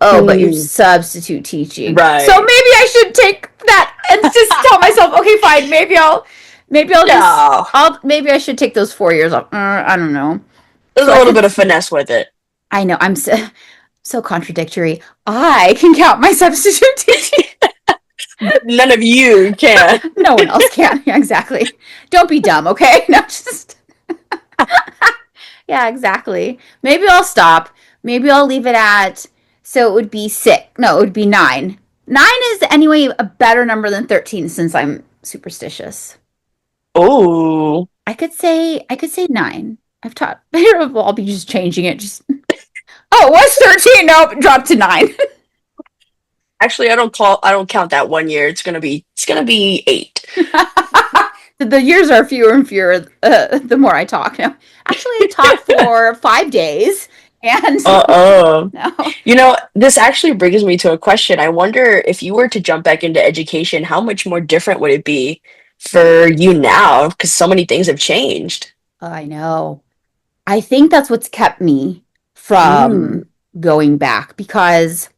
"Oh, but you're Hmm. substitute teaching." So Right. maybe I should take that and just tell myself, "Okay, fine. No. Maybe I should take those 4 years off." I don't know. There's So a I little could, bit of finesse with it. I know I'm so contradictory. I can count my substitute teaching. But none of you can. No one else can. Yeah, exactly. Don't be dumb, okay? No, just yeah, exactly. Maybe I'll stop. Maybe I'll leave it at, so it would be 6. No, it would be 9. 9 is anyway a better number than 13 since I'm superstitious. Oh. I could say 9. I've taught. I'll be just changing it. Just oh, it was 13. Nope, dropped to 9. Actually, I don't count that one year. It's gonna be 8. The years are fewer and fewer the more I talk. Now, actually, I taught for 5 days, and Uh-oh. no, This actually brings me to a question. I wonder if you were to jump back into education, how much more different would it be for you now? Because so many things have changed. I know. I think that's what's kept me Mm, from going back because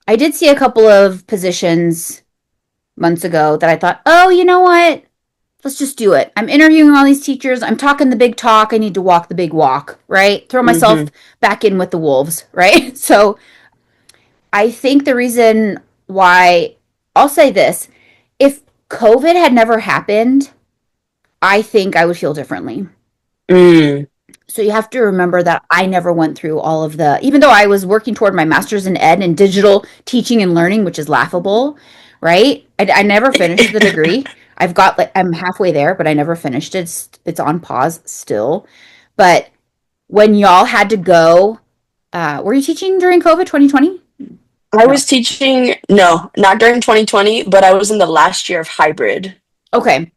I did see a couple of positions months ago that I thought, oh, you know what? Let's just do it. I'm interviewing all these teachers. I'm talking the big talk. I need to walk the big walk, right? Throw myself hmm back in with the wolves, right? So I think the reason why I'll say this if COVID had never happened, I think I would feel differently. mm, So you have to remember that I never went through all of the, even though I was working toward my master's in ed and digital teaching and learning, which is laughable, right? I never finished the degree. I've got like I'm halfway there, but I never finished it. It's on pause still. But when y'all had to go, were you teaching during COVID 2020? I No. was teaching, no, not during 2020, but I was in the last year of hybrid. Okay.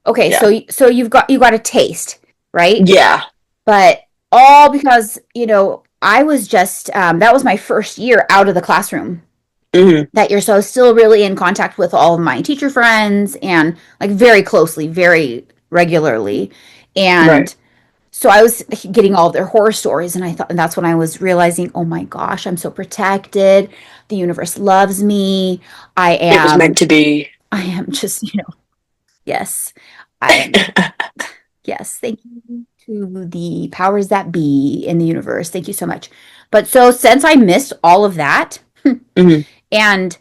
Okay. Yeah. So you got a taste, right? Yeah. But all because I was just that was my first year out of the classroom hmm that year, so I was still really in contact with all of my teacher friends and like very closely, very regularly, Right. and so I was getting all of their horror stories, and I thought, and that's when I was realizing, oh my gosh, I'm so protected. The universe loves me. I It was meant am. to be. I am just, yes, I am. Yes, thank you to the powers that be in the universe. Thank you so much. But so since I missed all of that, hmm and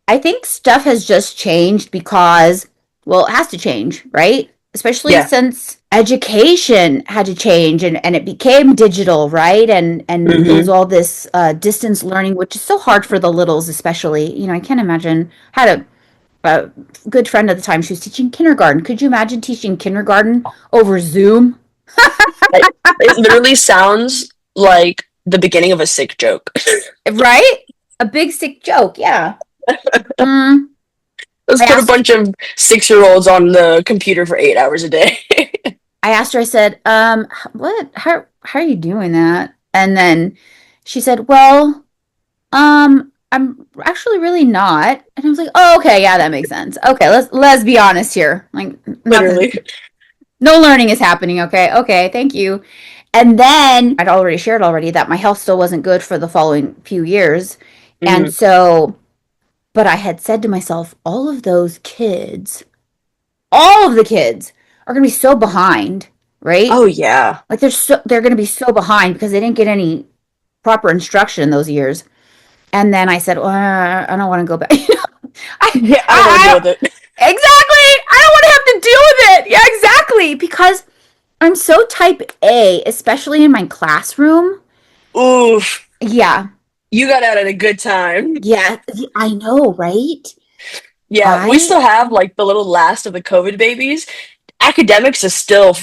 I think stuff has just changed because, well, it has to change, right? Especially Yeah. since education had to change and it became digital, right? And it was hmm all this distance learning, which is so hard for the littles, especially. I can't imagine. I had a good friend at the time. She was teaching kindergarten. Could you imagine teaching kindergarten over Zoom? It literally sounds like the beginning of a sick joke. Right? A big sick joke. Yeah. Mm, Let's I put a asked. bunch of 6-year-olds on the computer for 8 hours a day. I asked her. I said, what? How are you doing that?" And then she said, "Well, I'm actually really not." And I was like, "Oh, okay, yeah, that makes sense. Okay, let's be honest here. Like, nothing, Literally. no learning is happening. Okay, okay, thank you." And then I'd already shared already that my health still wasn't good for the following few years, and hmm so, but I had said to myself, all of the kids are going to be so behind, right? Oh yeah. Like they're going to be so behind because they didn't get any proper instruction in those years. And then I said, well, I don't want to go back. I, Yeah, I don't want to deal I, with it. exactly. I don't want to have to deal with it. Yeah, exactly. Because I'm so type A, especially in my classroom. Oof. Yeah. You got out at a good time. Yeah. I know, right? Yeah, we I, still have like the little last of the COVID babies. Academics is still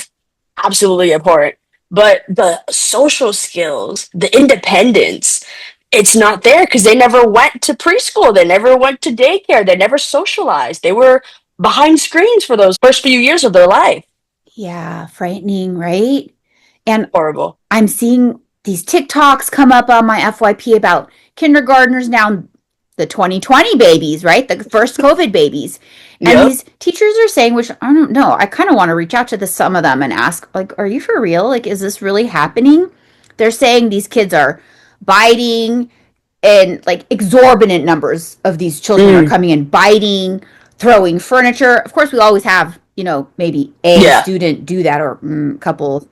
absolutely important, but the social skills, the independence, it's not there because they never went to preschool, they never went to daycare, they never socialized. They were behind screens for those first few years of their life. yeah, frightening, right? And Horrible. I'm seeing these TikToks come up on my FYP about kindergartners now, the 2020 babies, right? The first COVID babies. And Yep. these teachers are saying, which I don't know, I kind of want to reach out to some of them and ask, like, are you for real? Like, is this really happening? They're saying these kids are biting, and like exorbitant numbers of these children are Mm, coming in biting, throwing furniture. Of course, we always have, maybe a yeah. student do that or couple,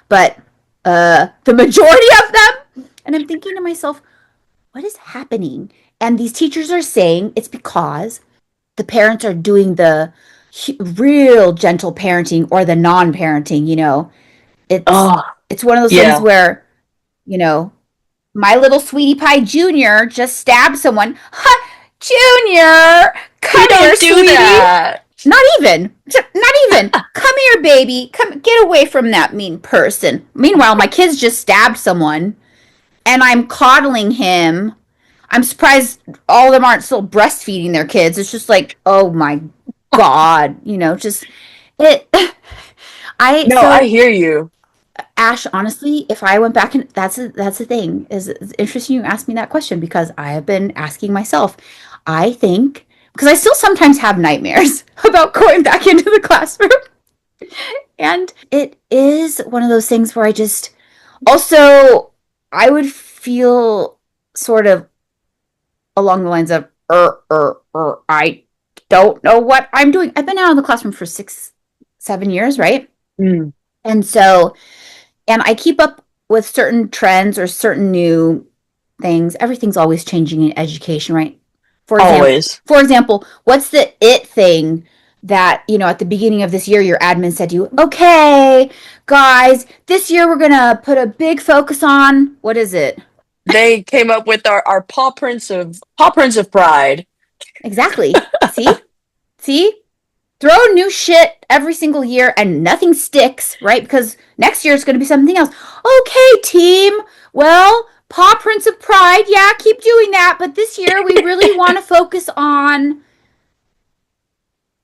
but the majority of them. And I'm thinking to myself, what is happening? And these teachers are saying it's because the parents are doing the real gentle parenting or the non-parenting. It's Oh, it's one of those things yeah. where you know my little sweetie pie junior just stabbed someone. Ha, Junior, We come here, don't do sweetie. that. Not even. Come here, baby. Come get away from that mean person. Meanwhile, my kids just stabbed someone and I'm coddling him. I'm surprised all of them aren't still breastfeeding their kids. It's just like, oh my. God, just it. No, I hear you. Ash, honestly, if I went back and that's the thing is it's interesting you asked me that question because I have been asking myself. I think because I still sometimes have nightmares about going back into the classroom, and it is one of those things where I just also I would feel sort of along the lines of I don't know what I'm doing. I've been out of the classroom for 6, 7 years, right? Mm. And so and I keep up with certain trends or certain new things. Everything's always changing in education, right? Always. For example, what's the it thing that, at the beginning of this year your admin said to you, "Okay, guys, this year we're going to put a big focus on what is it?" They came up with our paw prints of pride. Exactly. See? See? Throw new shit every single year and nothing sticks, right? Because next year it's going to be something else. Okay, team. Well, paw prints of pride. Yeah, keep doing that. But this year we really want to focus on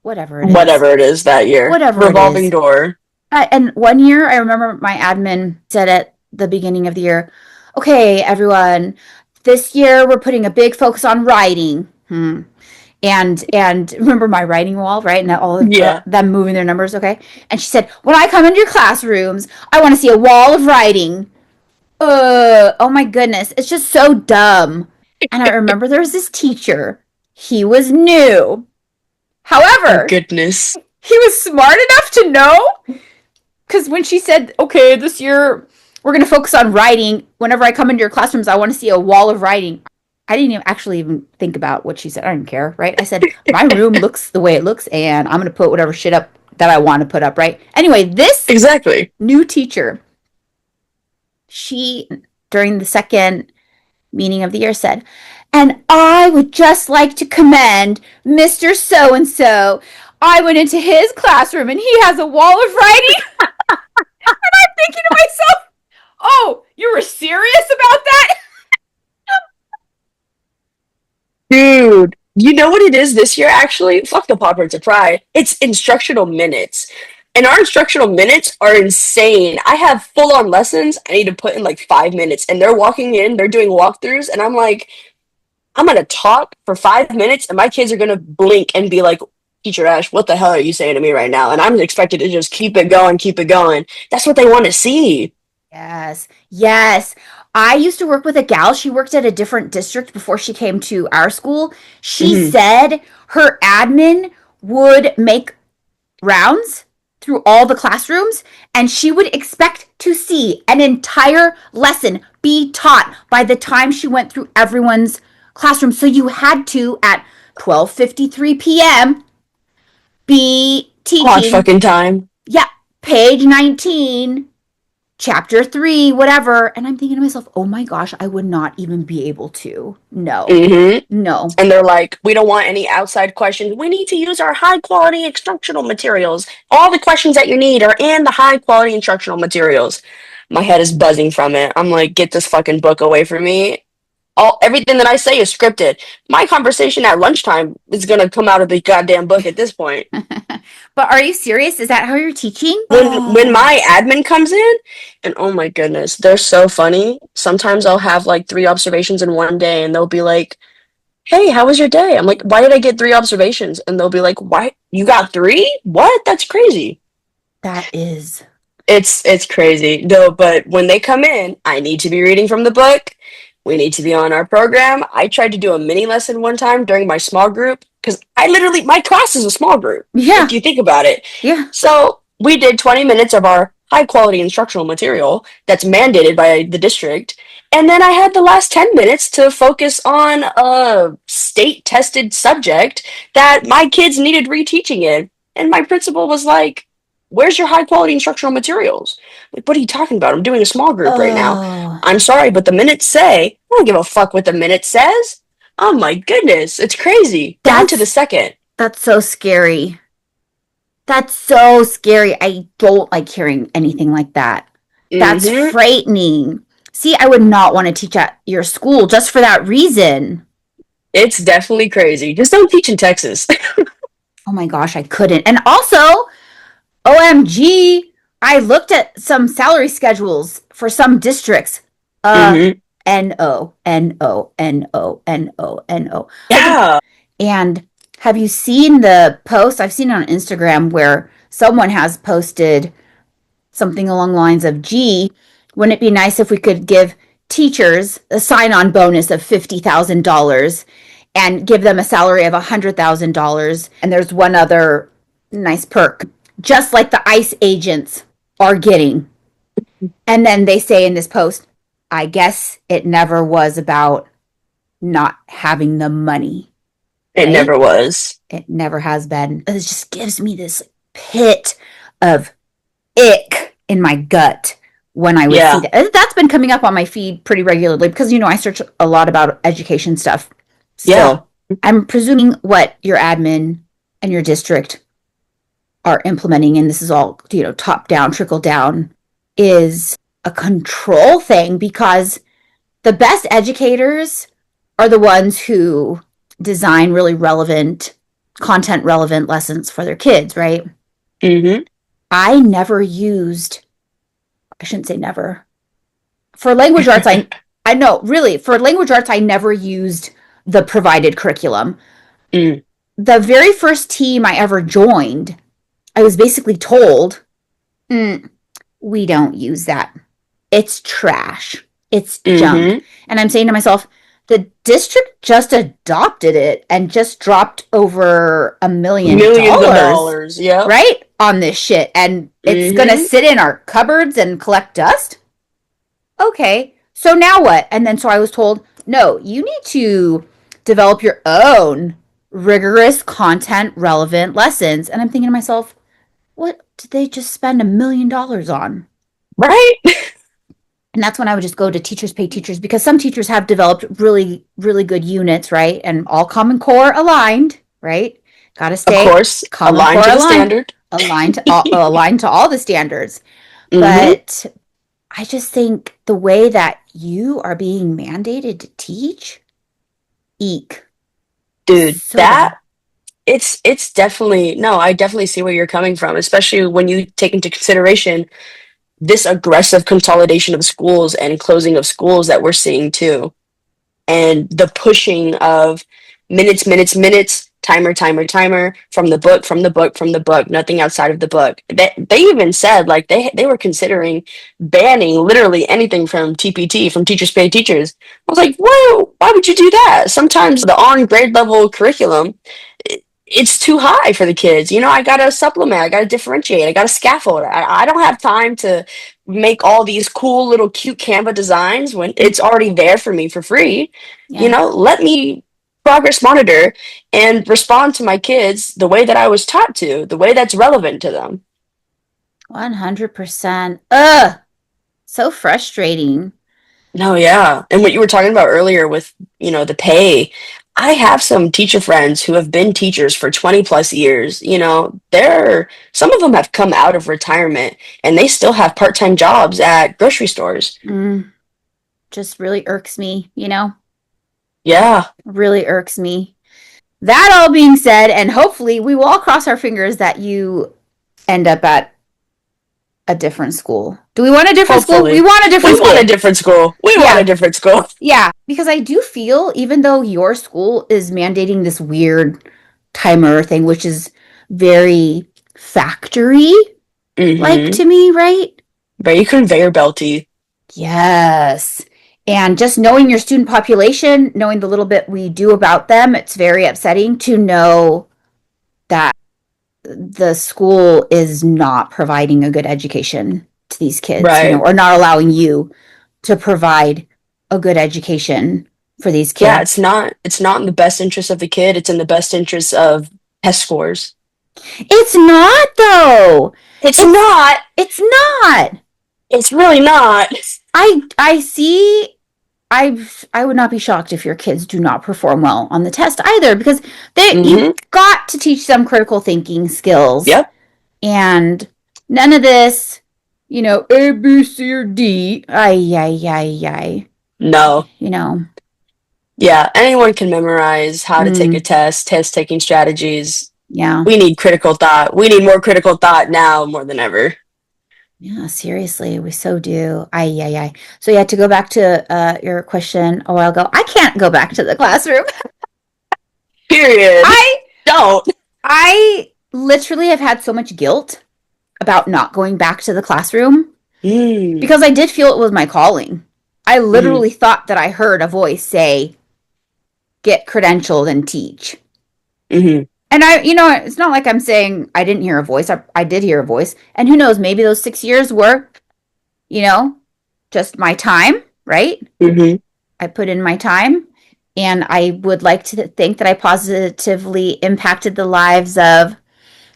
whatever it is. Whatever it is that year. Whatever it Revolving is. door. And one year, I remember my admin said at the beginning of the year, "Okay, everyone, this year we're putting a big focus on writing." And remember my writing wall, right? And all of Yeah. them moving their numbers, okay? And she said, "When I come into your classrooms, I want to see a wall of writing." Oh my goodness, it's just so dumb. And I remember there was this teacher. He was new. Oh, However, goodness. he was smart enough to know because when she said, "Okay, this year we're going to focus on writing. Whenever I come into your classrooms, I want to see a wall of writing." I didn't even think about what she said. I didn't care, right? I said, "My room looks the way it looks, and I'm going to put whatever shit up that I want to put up," right? Anyway, this Exactly. new teacher, she, during the second meeting of the year, said, "And I would just like to commend Mr. So and so. I went into his classroom, and he has a wall of writing." I'm thinking to myself, "Oh, you were serious about that?" Dude, you know what it is this year, actually? Fuck the Paw Prints of Pride. It's instructional minutes. And our instructional minutes are insane. I have full on lessons I need to put in like 5 minutes. And they're walking in, they're doing walkthroughs, and I'm like, I'm gonna talk for 5 minutes, and my kids are gonna blink and be like, "Teacher Ash, what the hell are you saying to me right now?" And I'm expected to just keep it going, keep it going. That's what they want to see. Yes, yes. I used to work with a gal. She worked at a different district before she came to our school. She Hmm. said her admin would make rounds through all the classrooms and she would expect to see an entire lesson be taught by the time she went through everyone's classroom. So you had to at 12:53 p.m. be Clock teaching, fucking time. yeah, page 19, chapter 3, whatever. And I'm thinking to myself, "Oh my gosh, I would not even be able to." No. Hmm. No. And they're like, "We don't want any outside questions. We need to use our high quality instructional materials. All the questions that you need are in the high quality instructional materials." My head is buzzing from it. I'm like, "Get this fucking book away from me." Everything that I say is scripted. My conversation at lunchtime is gonna come out of the goddamn book at this point. But are you serious? Is that how you're teaching? When my admin comes in, and oh my goodness, they're so funny. Sometimes I'll have like 3 observations in one day, and they'll be like, "Hey, how was your day?" I'm like, "Why did I get 3 observations?" And they'll be like, "Why you got three? What? That's crazy." That is. It's crazy. No, but when they come in, I need to be reading from the book. We need to be on our program. I tried to do a mini lesson one time during my small group because I literally my class is a small group. If Yeah. you think about it, Yeah. so we did 20 minutes of our high quality instructional material that's mandated by the district. And then I had the last 10 minutes to focus on a state tested subject that my kids needed reteaching in. And my principal was like, "Where's your high quality instructional materials?" Like, "What are you talking about? I'm doing a small group right now." Oh, "I'm sorry, but the minutes say, I don't give a fuck what the minute says." Oh my goodness, it's crazy. Down to the that's second. that's so scary. That's so scary. I don't like hearing anything like that. That's Hmm. frightening. See, I would not want to teach at your school just for that reason. It's definitely crazy. Just don't teach in Texas. Oh my gosh, I couldn't. And also, OMG, I looked at some salary schedules for some districts. Mm-hmm. No, no, no, no, no. Yeah. And have you seen the post? I've seen it on Instagram where someone has posted something along the lines of, gee, wouldn't it be nice if we could give teachers a sign on bonus of $50,000 and give them a salary of $100,000? And there's one other nice perk, just like the ICE agents are getting. And then they say in this post, I guess it never was about not having the money, It right? never was. It never has been. It just gives me this pit of ick in my gut when I would see Yeah. that. That's been coming up on my feed pretty regularly because, I search a lot about education stuff Yeah. still. I'm presuming what your admin and your district are implementing, and this is all, top down, trickle down, is a control thing because the best educators are the ones who design really relevant, content relevant lessons for their kids, right? Mm-hmm. I never used, I shouldn't say never. For language arts, I know, really, for language arts, I never used the provided curriculum. Mm. The very first team I ever joined, I was basically told, we don't use that. It's trash. It's junk. Mm-hmm. And I'm saying to myself, the district just adopted it and just dropped over $1 million, Millions of dollars. Yep. right? On this shit. And it's going to Mm-hmm. sit in our cupboards and collect dust? Okay. So now what? And then so I was told, no, you need to develop your own rigorous content relevant lessons. And I'm thinking to myself, what did they just spend $1 million on? Right? And that's when I would just go to Teachers Pay Teachers because some teachers have developed really, really good units, right? And all Common Core aligned, right? Got to Of stay course, Common aligned Core to the aligned, standard. aligned to all the standards. Mm-hmm. But I just think the way that you are being mandated to teach, eek, Dude, so bad. it's definitely no, I definitely see where you're coming from, especially when you take into consideration this aggressive consolidation of schools and closing of schools that we're seeing too. And the pushing of minutes, minutes, minutes, timer, timer, timer from the book, from the book, from the book, nothing outside of the book. They even said like they were considering banning literally anything from TPT, from Teachers Pay Teachers. I was like, whoa, why would you do that? Sometimes the on grade level curriculum, it's too high for the kids. I gotta supplement, I gotta differentiate, I gotta scaffold. I don't have time to make all these cool little cute Canva designs when it's already there for me for free. Yeah, Let me progress monitor and respond to my kids the way that I was taught to, the way that's relevant to them. 100%. Ugh, so frustrating. No, yeah. And what you were talking about earlier with, the pay, I have some teacher friends who have been teachers for 20 plus years. Some of them have come out of retirement and they still have part-time jobs at grocery stores. Just really irks me. Yeah, Really irks me. That all being said, and hopefully we will all cross our fingers that you end up at a different school. Do we want a different school? We hopefully. want a We different want a school. different school. We want a Yeah. different school. Yeah. Because I do feel, even though your school is mandating this weird timer thing, which is very factory like Mm-hmm. to me, right? Very conveyor belty. Yes. And just knowing your student population, knowing the little bit we do about them, it's very upsetting to know that the school is not providing a good education to these kids, Right. or not allowing you to provide a good education for these Yeah, kids. it's not in the best interest of the kid, it's in the best interest of test scores. It's not though. It's not. It's not. It's really not. I see. I would not be shocked if your kids do not perform well on the test either because Mm-hmm. you've got to teach them critical thinking skills Yep. and none of this, A, B, C, or D. Ay, ay, ay, ay. No. You know, Yeah, anyone can memorize how to take a mm, test, test taking strategies. Yeah. We need critical thought. We need more critical thought now more than ever. Yeah, seriously, we so do. Ay. So yeah, to go back to your question a while ago, I can't go back to the classroom. Period. I Don't. I literally have had so much guilt about not going back to the classroom Mm. because I did feel it was my calling. I Mm-hmm. literally thought that I heard a voice say, "Get credentialed and teach." Mm-hmm. And it's not like I'm saying I didn't hear a voice. I did hear a voice. And who knows, maybe those 6 years were, you know, just my time, right? Mm-hmm. I put in my time. And I would like to think that I positively impacted the lives of,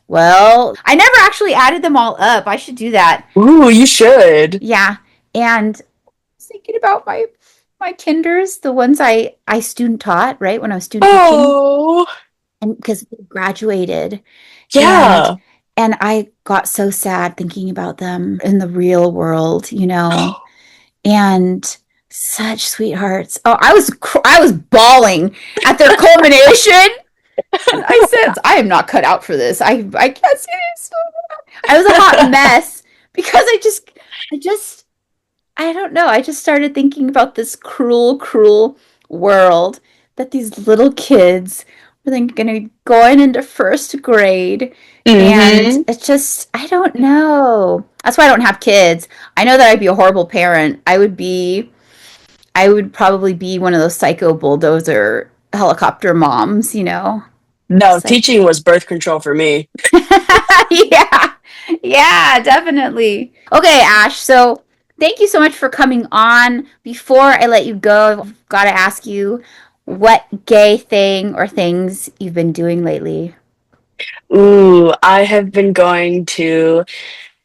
well, I never actually added them all up. I should do that. Ooh, you should. Yeah. And thinking about my kinders, the ones I student taught, right? When I was student teaching. Oh, And because they graduated and yeah. and I got so sad thinking about them in the real world, and such sweethearts. Oh, I was bawling at their culmination, and I said, "I am not cut out for this. I can't say this." I was a hot mess because I just I don't know. I just started thinking about this cruel, cruel world that these little kids were then going to be going into first grade. And Mm-hmm. it's just, I don't know. That's why I don't have kids. I know that I'd be a horrible parent. I would probably be one of those psycho bulldozer helicopter moms. No, Psych. teaching was birth control for me. Yeah. Yeah, definitely. Okay, Ash. So thank you so much for coming on. Before I let you go, I've got to ask you what gay thing or things you've been doing lately. Ooh, I have been going to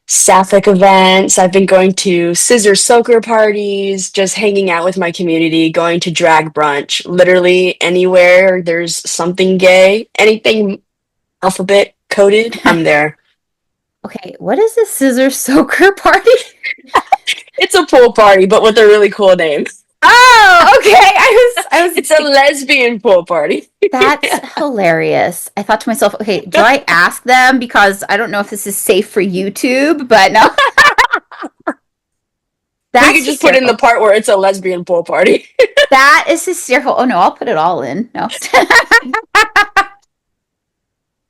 sapphic events. I've been going to scissor soaker parties, just hanging out with my community, going to drag brunch. Literally anywhere there's something gay, anything alphabet coded, I'm there. Okay, what is this scissor soaker party? It's a pool party, but with a really cool name. Oh, okay. I was It's a lesbian pool party. That's hilarious. I thought to myself, okay, do I ask them because I don't know if this is safe for YouTube, but no. We That's could just put in the hysterical. part where it's a lesbian pool party. That is hysterical. Oh no, I'll put it all in. No.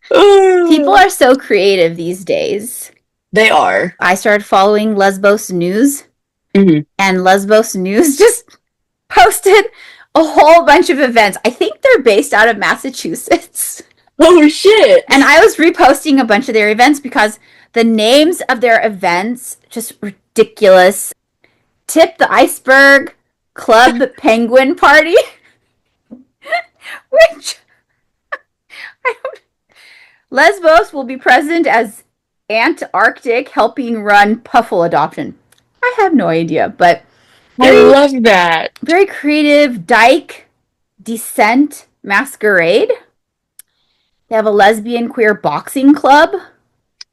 People are so creative these days. They are. I started following Lesbos News, Mhm. and Lesbos News just posted a whole bunch of events. I think they're based out of Massachusetts. Oh shit. And I was reposting a bunch of their events because the names of their events just ridiculous. Tip the Iceberg Club Penguin Party, which I don't Lesbos will be present as Antarctic helping run Puffle adoption. I have no idea, but I very love that. very creative Dyke Descent Masquerade. They have a lesbian queer boxing club,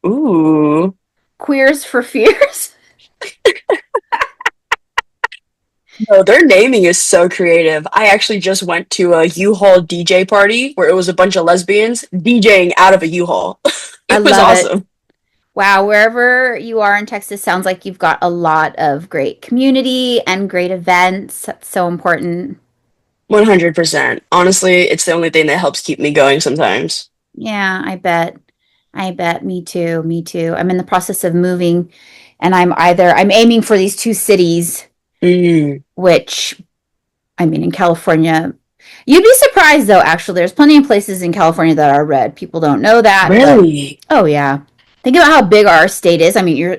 Ooh. Queers for Fears. No, their naming is so creative. I actually just went to a U-Haul DJ party where it was a bunch of lesbians DJing out of a U-Haul. I It was love it. awesome. Wow, wherever you are in Texas sounds like you've got a lot of great community and great events. That's so important. 100%. Honestly, it's the only thing that helps keep me going sometimes. Yeah, I bet. I bet. Me too. Me too. I'm in the process of moving and I'm aiming for these two cities, Mm, which I mean in California. You'd be surprised though, actually. There's plenty of places in California that are red. People don't know that, but really? oh yeah. Think about how big our state is. I mean, your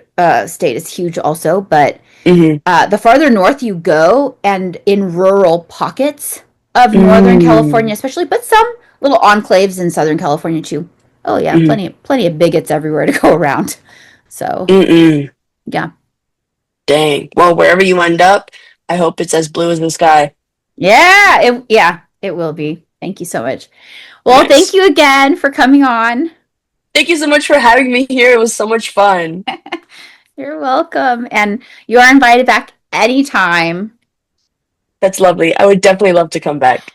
state is huge also, but Hmm. the farther north you go and in rural pockets of Northern Mm, California, especially, but some little enclaves in Southern California too. Oh yeah, mm, plenty of bigots everywhere to go around. So mm-mm. yeah, Dang. Well, wherever you end up, I hope it's as blue as the sky. yeah, it will be. Thank you so much. Well, thank Nice. you again for coming on. Thank you so much for having me here. It was so much fun. You're welcome, and you are invited back anytime. That's lovely. I would definitely love to come back.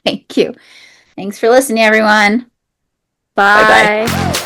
Thank you. Thanks for listening, everyone. Bye bye. Bye.